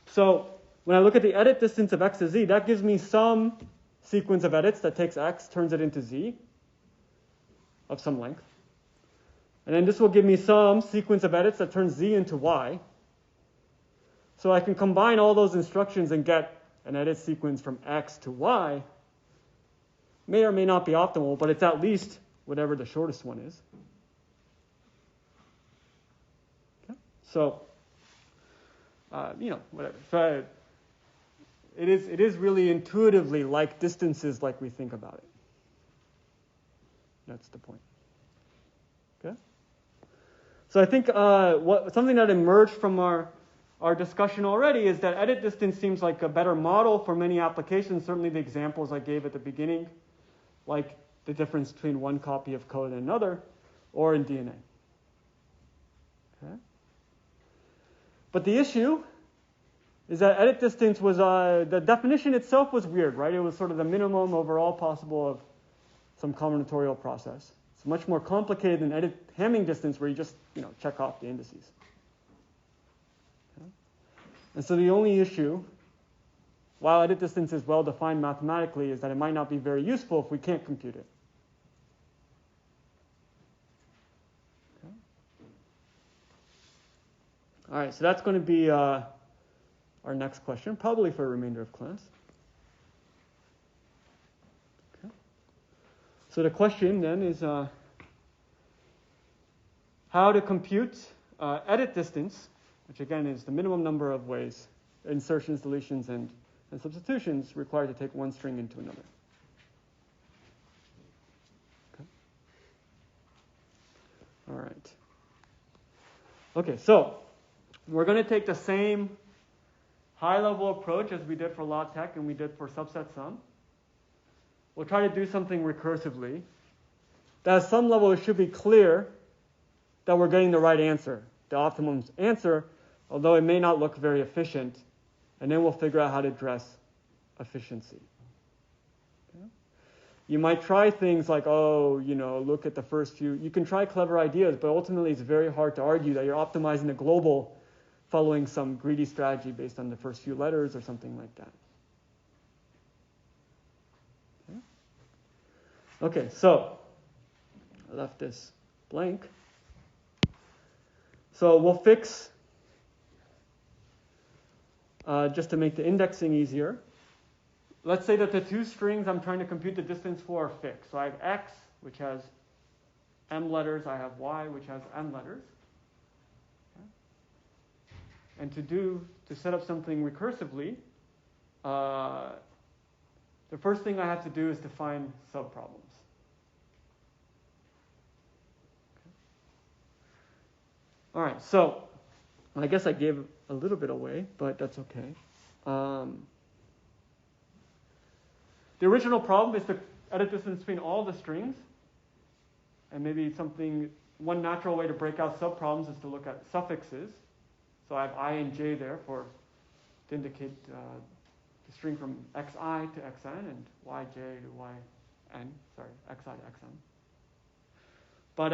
So when I look at the edit distance of x to z, that gives me some sequence of edits that takes x, turns it into z of some length. And then this will give me some sequence of edits that turns z into y So I can combine all those instructions and get an edit sequence from X to Y. May or may not be optimal, but it's at least whatever the shortest one is. Okay? So, whatever. So it is really intuitively like distances like we think about it. That's the point. Okay? So I think something that emerged from our discussion already is that edit distance seems like a better model for many applications. Certainly the examples I gave at the beginning, like the difference between one copy of code and another, or in DNA. Okay? But the issue is that edit distance was, the definition itself was weird, right? It was sort of the minimum over all possible of some combinatorial process. It's much more complicated than edit Hamming distance, where you just, check off the indices. Okay? And so the only issue, while edit distance is well defined mathematically, is that it might not be very useful if we can't compute it. Okay? All right, so that's going to be our next question, probably for the remainder of class. Okay. So the question then is how to compute edit distance, which again is the minimum number of ways, insertions, deletions, and substitutions required to take one string into another. Okay. All right. Okay, so we're going to take the same high-level approach as we did for LaTeX and we did for subset sum. We'll try to do something recursively. That at some level it should be clear that we're getting the right answer, the optimum answer, although it may not look very efficient. And then we'll figure out how to address efficiency. Okay? You might try things like, look at the first few. You can try clever ideas, but ultimately it's very hard to argue that you're optimizing the global following some greedy strategy based on the first few letters or something like that. Okay, so I left this blank. So we'll fix, just to make the indexing easier. Let's say that the two strings I'm trying to compute the distance for are fixed. So I have X, which has M letters. I have Y, which has N letters. Okay. And to set up something recursively, the first thing I have to do is define subproblems. All right, so I guess I gave a little bit away, but that's okay. The original problem is to edit distance between all the strings. And maybe one natural way to break out subproblems is to look at suffixes. So I have I and J there to indicate the string from xi to xn and yj to yn. Sorry, xi to xn. But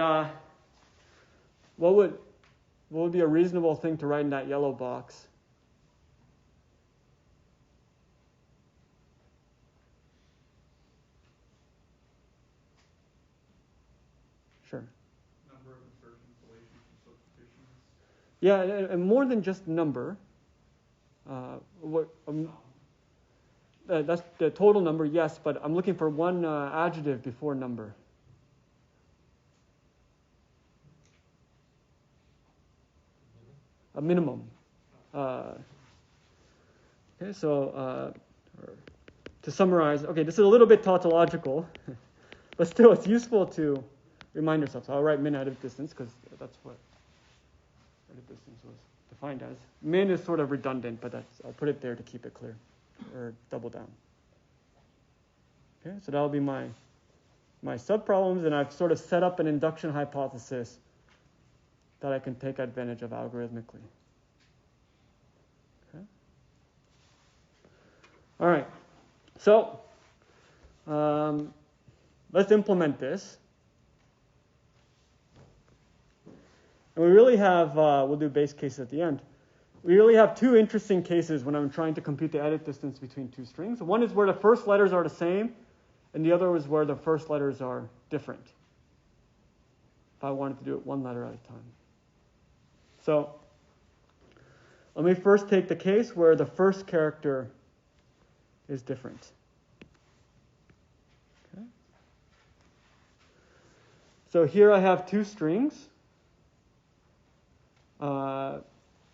what would be a reasonable thing to write in that yellow box? Sure. Number of insertions, deletions, and substitutions. Yeah, and more than just number. That's the total number, yes, but I'm looking for one adjective before number. A minimum. Okay, so to summarize, okay, this is a little bit tautological, but still it's useful to remind yourself. So I'll write min edit distance because that's what edit distance was defined as. Min is sort of redundant, but I'll put it there to keep it clear, or double down. Okay, so that'll be my subproblems, and I've sort of set up an induction hypothesis that I can take advantage of algorithmically. Okay. All right. So let's implement this. And we really have, we'll do base cases at the end. We really have two interesting cases when I'm trying to compute the edit distance between two strings. One is where the first letters are the same, and the other is where the first letters are different. If I wanted to do it one letter at a time. So Let me first take the case where the first character is different. Okay. So here I have two strings where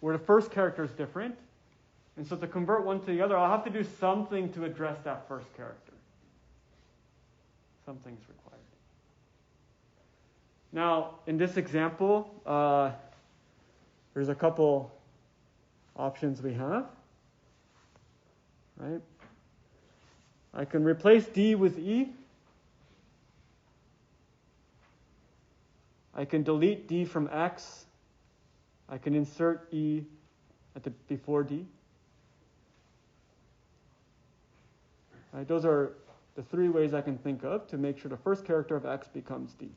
the first character is different. And so to convert one to the other, I'll have to do something to address that first character. Something's required. Now, in this example, there's a couple options we have. Right? I can replace D with E. I can delete D from X. I can insert E before D. Right, those are the three ways I can think of to make sure the first character of X becomes D.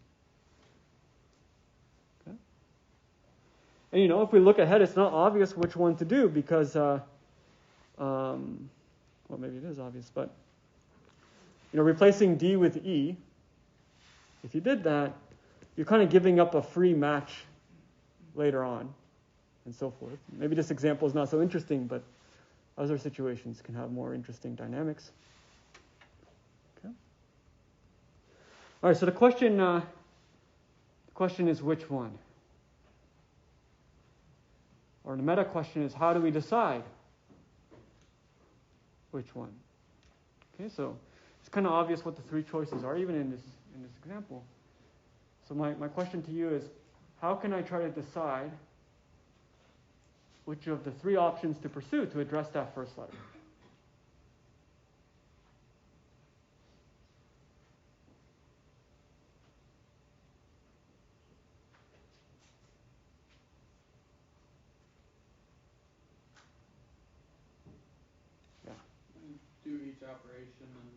Okay? And if we look ahead, it's not obvious which one to do because, well, maybe it is obvious, but replacing D with E, if you did that, you're kind of giving up a free match later on, and so forth. Maybe this example is not so interesting, but other situations can have more interesting dynamics. Okay. All right. So the question is which one, or the meta question is how do we decide which one? Okay. So it's kind of obvious what the three choices are, even in this example. So my question to you is, how can I try to decide which of the three options to pursue to address that first letter? Yeah. Do each operation and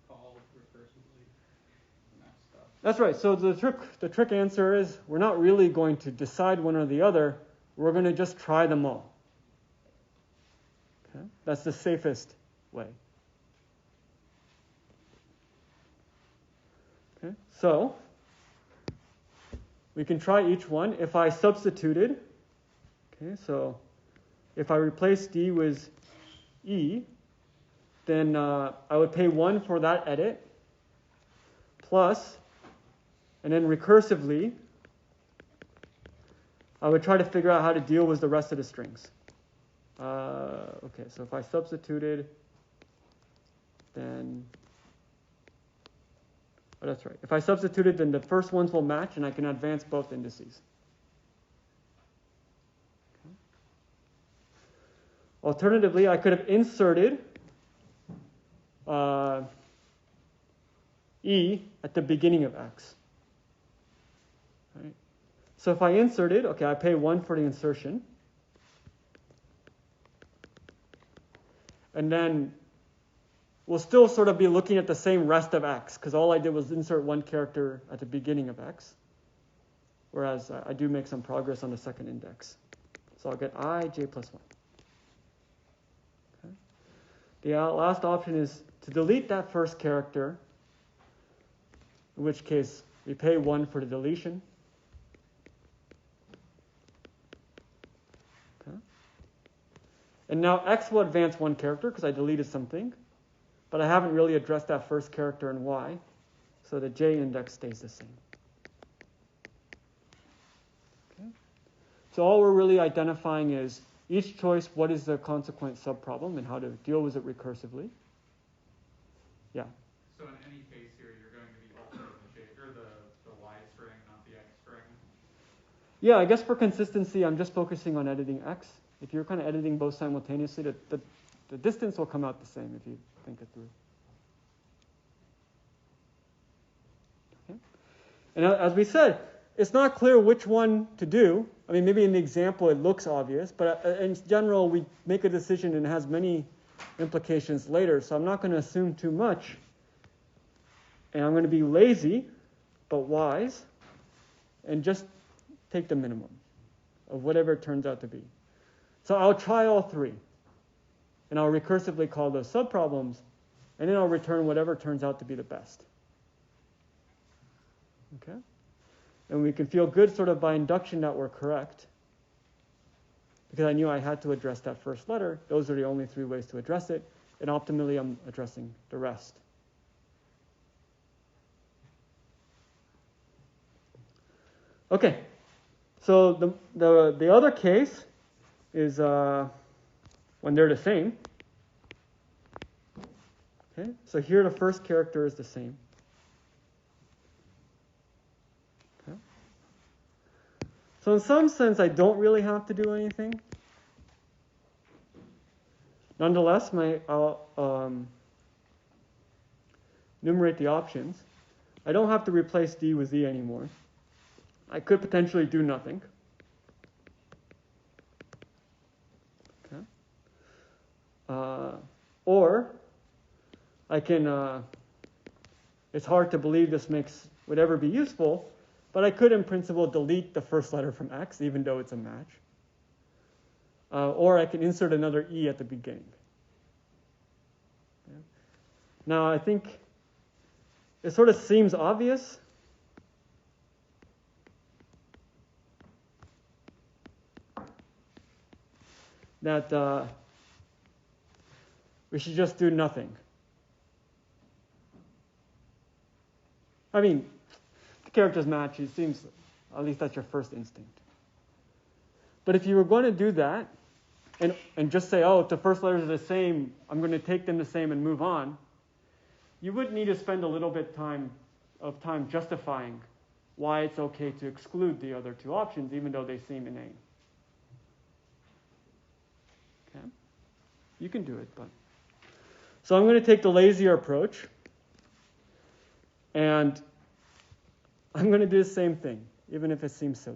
call recursively the next step. That's right. So the trick answer is we're not really going to decide one or the other. We're going to just try them all. Okay? That's the safest way. Okay? So we can try each one. If I substituted, okay, so if I replace D with E, then I would pay 1 for that edit, plus, and then recursively, I would try to figure out how to deal with the rest of the strings. Okay, so if I substituted, then, oh, that's right. If I substituted, then the first ones will match, and I can advance both indices. Okay. Alternatively, I could have inserted E at the beginning of X. Right? So if I inserted, okay, I pay 1 for the insertion. And then we'll still sort of be looking at the same rest of X, because all I did was insert one character at the beginning of X, whereas I do make some progress on the second index. So I'll get I, j plus 1. Okay. The last option is to delete that first character, in which case we pay 1 for the deletion. Okay. And now X will advance 1 character because I deleted something, but I haven't really addressed that first character in Y, so the J index stays the same. Okay. So all we're really identifying is each choice, what is the consequent subproblem and how to deal with it recursively. Yeah. So in any case here, you're going to be altering the J or the Y string, not the X string. Yeah, I guess for consistency, I'm just focusing on editing X. If you're kind of editing both simultaneously, the distance will come out the same if you think it through. Okay. And as we said, it's not clear which one to do. I mean, maybe in the example it looks obvious, but in general, we make a decision and it has many implications later, so I'm not going to assume too much. And I'm going to be lazy, but wise, and just take the minimum of whatever it turns out to be. So I'll try all three, and I'll recursively call those subproblems, and then I'll return whatever turns out to be the best. Okay? And we can feel good sort of by induction that we're correct. because I knew I had to address that first letter. Those are the only 3 ways to address it, and optimally I'm addressing the rest. Okay, so the other case is when they're the same. Okay, so here the first character is the same. Okay. So in some sense, I don't really have to do anything. Nonetheless, I'll enumerate the options. I don't have to replace D with Z anymore. I could potentially do nothing. Okay. Or I can, it's hard to believe this would ever be useful, but I could in principle delete the first letter from X, even though it's a match. Or I can insert another E at the beginning. Okay. Now I think it sort of seems obvious. That we should just do nothing. I mean, the characters match, it seems, at least that's your first instinct. But if you were going to do that, and just say, oh, if the first letters are the same, I'm going to take them the same and move on, you would need to spend a little bit of time justifying why it's okay to exclude the other 2 options, even though they seem inane. Okay? You can do it, but... So I'm going to take the lazier approach, and I'm going to do the same thing, even if it seems silly.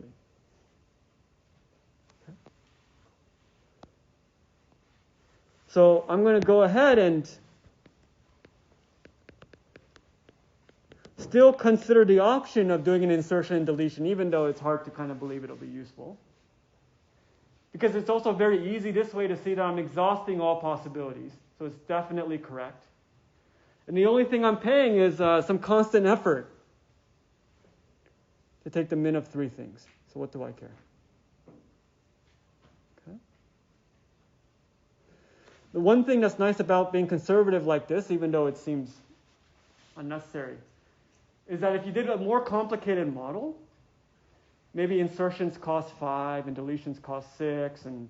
Okay. So I'm going to go ahead and still consider the option of doing an insertion and deletion, even though it's hard to kind of believe it'll be useful. Because it's also very easy this way to see that I'm exhausting all possibilities. So it's definitely correct. And the only thing I'm paying is some constant effort to take the min of 3 things. So what do I care? Okay. The one thing that's nice about being conservative like this, even though it seems unnecessary, is that if you did a more complicated model, maybe insertions cost 5 and deletions cost 6 and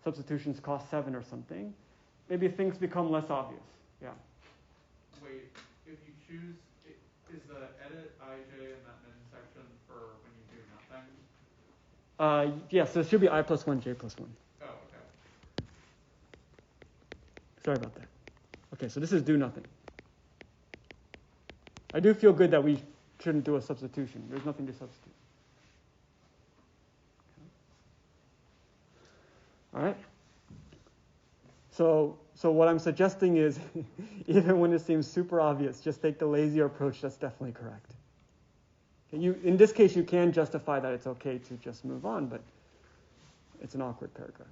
substitutions cost 7 or something, maybe things become less obvious. Yeah. Wait, if you choose, is the edit ij in that min section for when you do nothing? Yes, so it should be I plus 1, j plus 1. Oh, okay. Sorry about that. Okay, so this is do nothing. I do feel good that we shouldn't do a substitution. There's nothing to substitute. Okay. All right. So what I'm suggesting is, even when it seems super obvious, just take the lazier approach. That's definitely correct. Okay, in this case, you can justify that it's okay to just move on, but it's an awkward paragraph.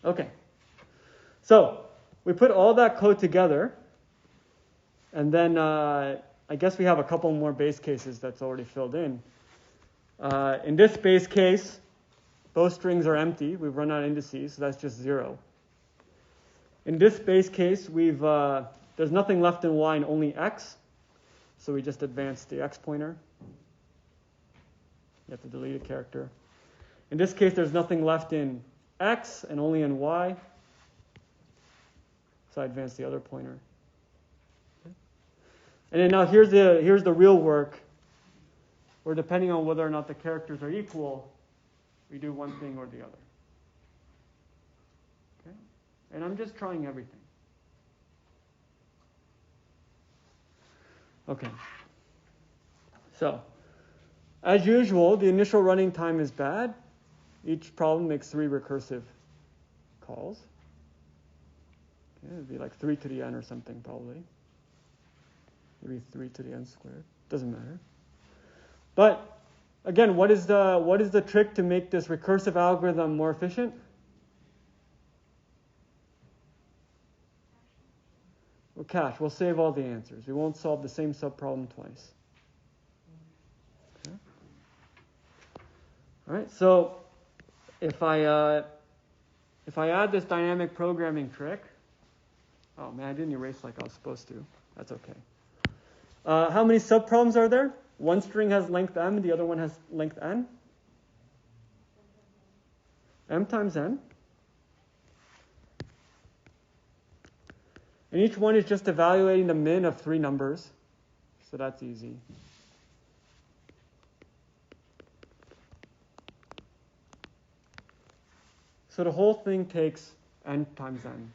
Okay. So we put all that code together, and then I guess we have a couple more base cases that's already filled in. In this base case, both strings are empty. We've run out indices, so that's just 0. In this base case, there's nothing left in y and only x, so we just advance the x pointer. You have to delete a character. In this case, there's nothing left in x and only in y, so I advance the other pointer. Okay. And then now here's the real work, where depending on whether or not the characters are equal, we do one thing or the other. Okay? And I'm just trying everything. Okay. So, as usual, the initial running time is bad. Each problem makes 3 recursive calls. Okay, it'd be like 3 to the n or something probably. Maybe 3 to the n squared. Doesn't matter. But again, what is the trick to make this recursive algorithm more efficient? Well, cache. We'll save all the answers. We won't solve the same subproblem twice. Okay. All right, so if I add this dynamic programming trick, oh man, I didn't erase like I was supposed to. That's okay. How many subproblems are there? One string has length m, the other one has length n. M times n. And each one is just evaluating the min of 3 numbers. So that's easy. So the whole thing takes n times n.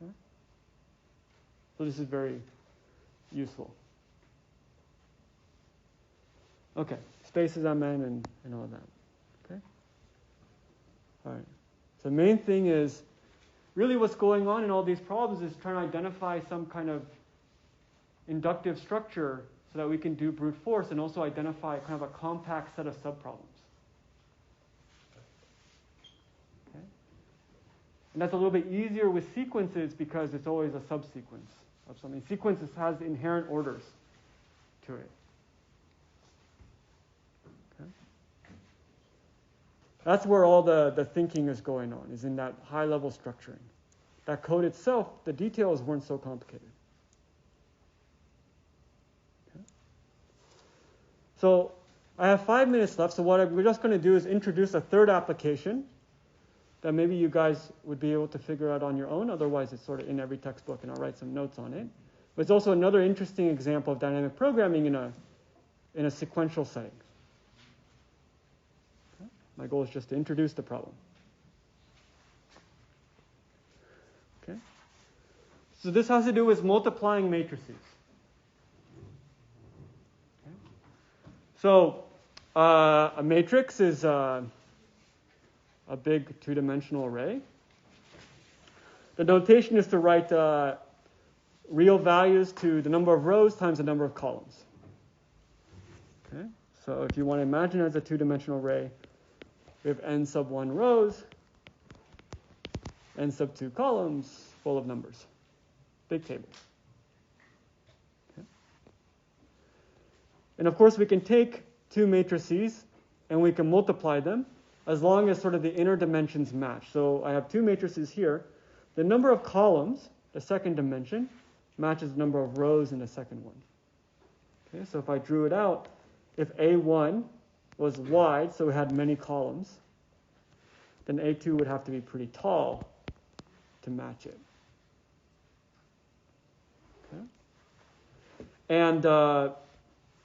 Okay. So this is very useful. Okay, spaces mn and all that. Okay. All right. So the main thing is, really what's going on in all these problems is trying to identify some kind of inductive structure so that we can do brute force and also identify kind of a compact set of subproblems. Okay. And that's a little bit easier with sequences because it's always a subsequence of something. Sequences has inherent orders to it. That's where all the thinking is going on, is in that high-level structuring. That code itself, the details weren't so complicated. Okay. So I have 5 minutes left, so what we're just going to do is introduce a third application that maybe you guys would be able to figure out on your own. Otherwise, it's sort of in every textbook, and I'll write some notes on it. But it's also another interesting example of dynamic programming in a sequential setting. My goal is just to introduce the problem. Okay. So this has to do with multiplying matrices. Okay. So a matrix is a big two-dimensional array. The notation is to write real values to the number of rows times the number of columns. Okay. So if you want to imagine it as a two-dimensional array, we have n sub 1 rows, n sub 2 columns, full of numbers. Big table. Okay. And of course, we can take 2 matrices and we can multiply them as long as sort of the inner dimensions match. So I have 2 matrices here. The number of columns, the second dimension, matches the number of rows in the second one. Okay, so if I drew it out, if A1 was wide, so it had many columns, then A2 would have to be pretty tall to match it. Okay. And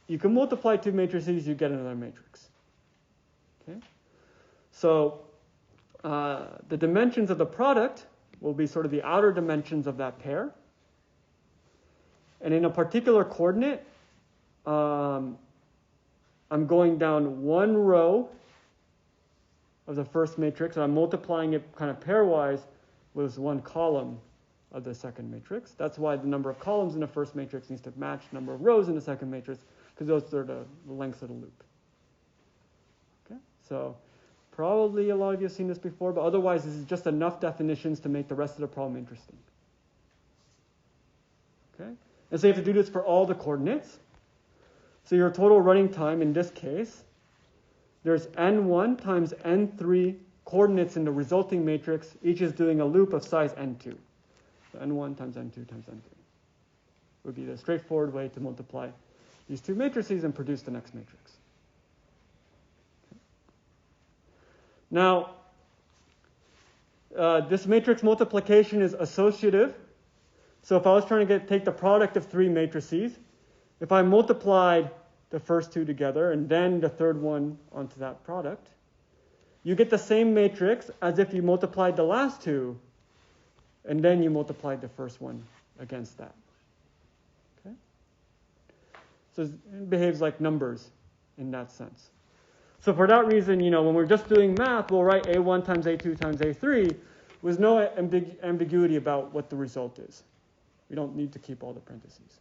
you can multiply 2 matrices, you get another matrix. Okay. So the dimensions of the product will be sort of the outer dimensions of that pair. And in a particular coordinate, I'm going down 1 row of the first matrix, and I'm multiplying it kind of pairwise with 1 column of the second matrix. That's why the number of columns in the first matrix needs to match the number of rows in the second matrix, because those are the lengths of the loop. Okay, so probably a lot of you have seen this before, but otherwise this is just enough definitions to make the rest of the problem interesting. Okay, and so you have to do this for all the coordinates. So your total running time in this case, there's n1 times n3 coordinates in the resulting matrix. Each is doing a loop of size n2. So n1 times n2 times n3 would be the straightforward way to multiply these 2 matrices and produce the next matrix. Okay. Now, this matrix multiplication is associative. So if I was trying to take the product of 3 matrices, if I multiplied the first 2 together and then the third one onto that product, you get the same matrix as if you multiplied the last 2 and then you multiplied the first one against that. Okay? So it behaves like numbers in that sense. So for that reason, when we're just doing math, we'll write A1 times A2 times A3 with no ambiguity about what the result is. We don't need to keep all the parentheses.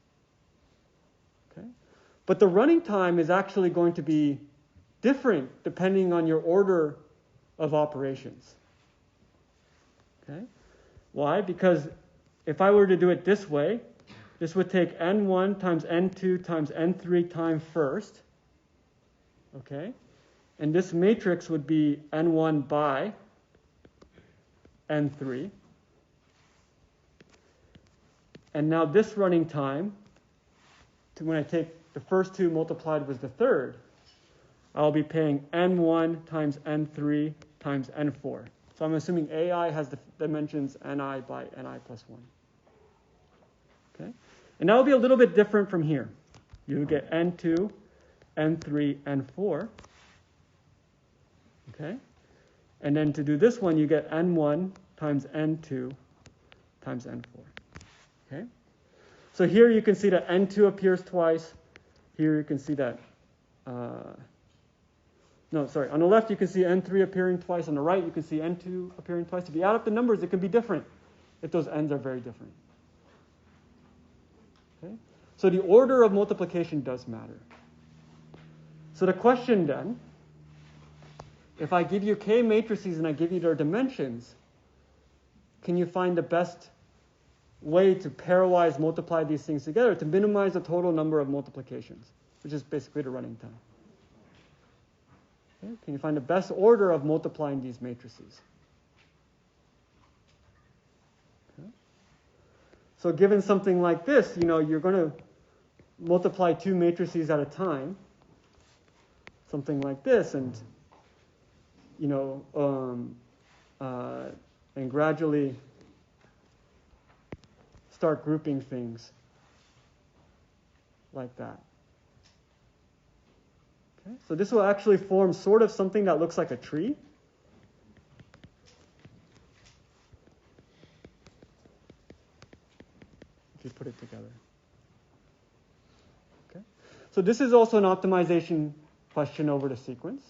Okay? But the running time is actually going to be different depending on your order of operations. Okay? Why? Because if I were to do it this way, this would take n1 times n2 times n3 time first, Okay? And this matrix would be n1 by n3. And now this running time, when I take the first two multiplied with the third, I'll be paying n1 times n3 times n4. So I'm assuming AI has the dimensions ni by ni plus 1. Okay? And that will be a little bit different from here. You get n2, n3, n4. Okay? And then to do this one, you get n1 times n2 times n4. Okay? So here you can see that n2 appears twice. Here you can see that, on the left you can see n3 appearing twice. On the right you can see n2 appearing twice. If you add up the numbers, it can be different if those n's are very different. Okay? So the order of multiplication does matter. So the question then, if I give you k matrices and I give you their dimensions, can you find the best way to pairwise multiply these things together to minimize the total number of multiplications, which is basically the running time? Okay? Can you find the best order of multiplying these matrices? Okay? So given something like this, you're going to multiply two matrices at a time, something like this, and and gradually start grouping things like that. Okay? So this will actually form sort of something that looks like a tree. If you put it together. Okay? So this is also an optimization question over the sequence.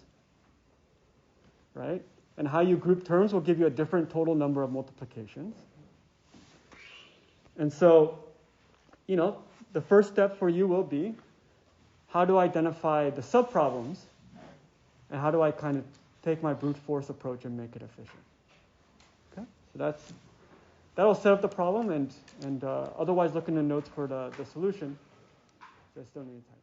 Right? And how you group terms will give you a different total number of multiplications. And so, the first step for you will be, how do I identify the subproblems, and how do I kind of take my brute force approach and make it efficient? Okay, so that'll set up the problem, and otherwise look in the notes for the solution. So I still need to type.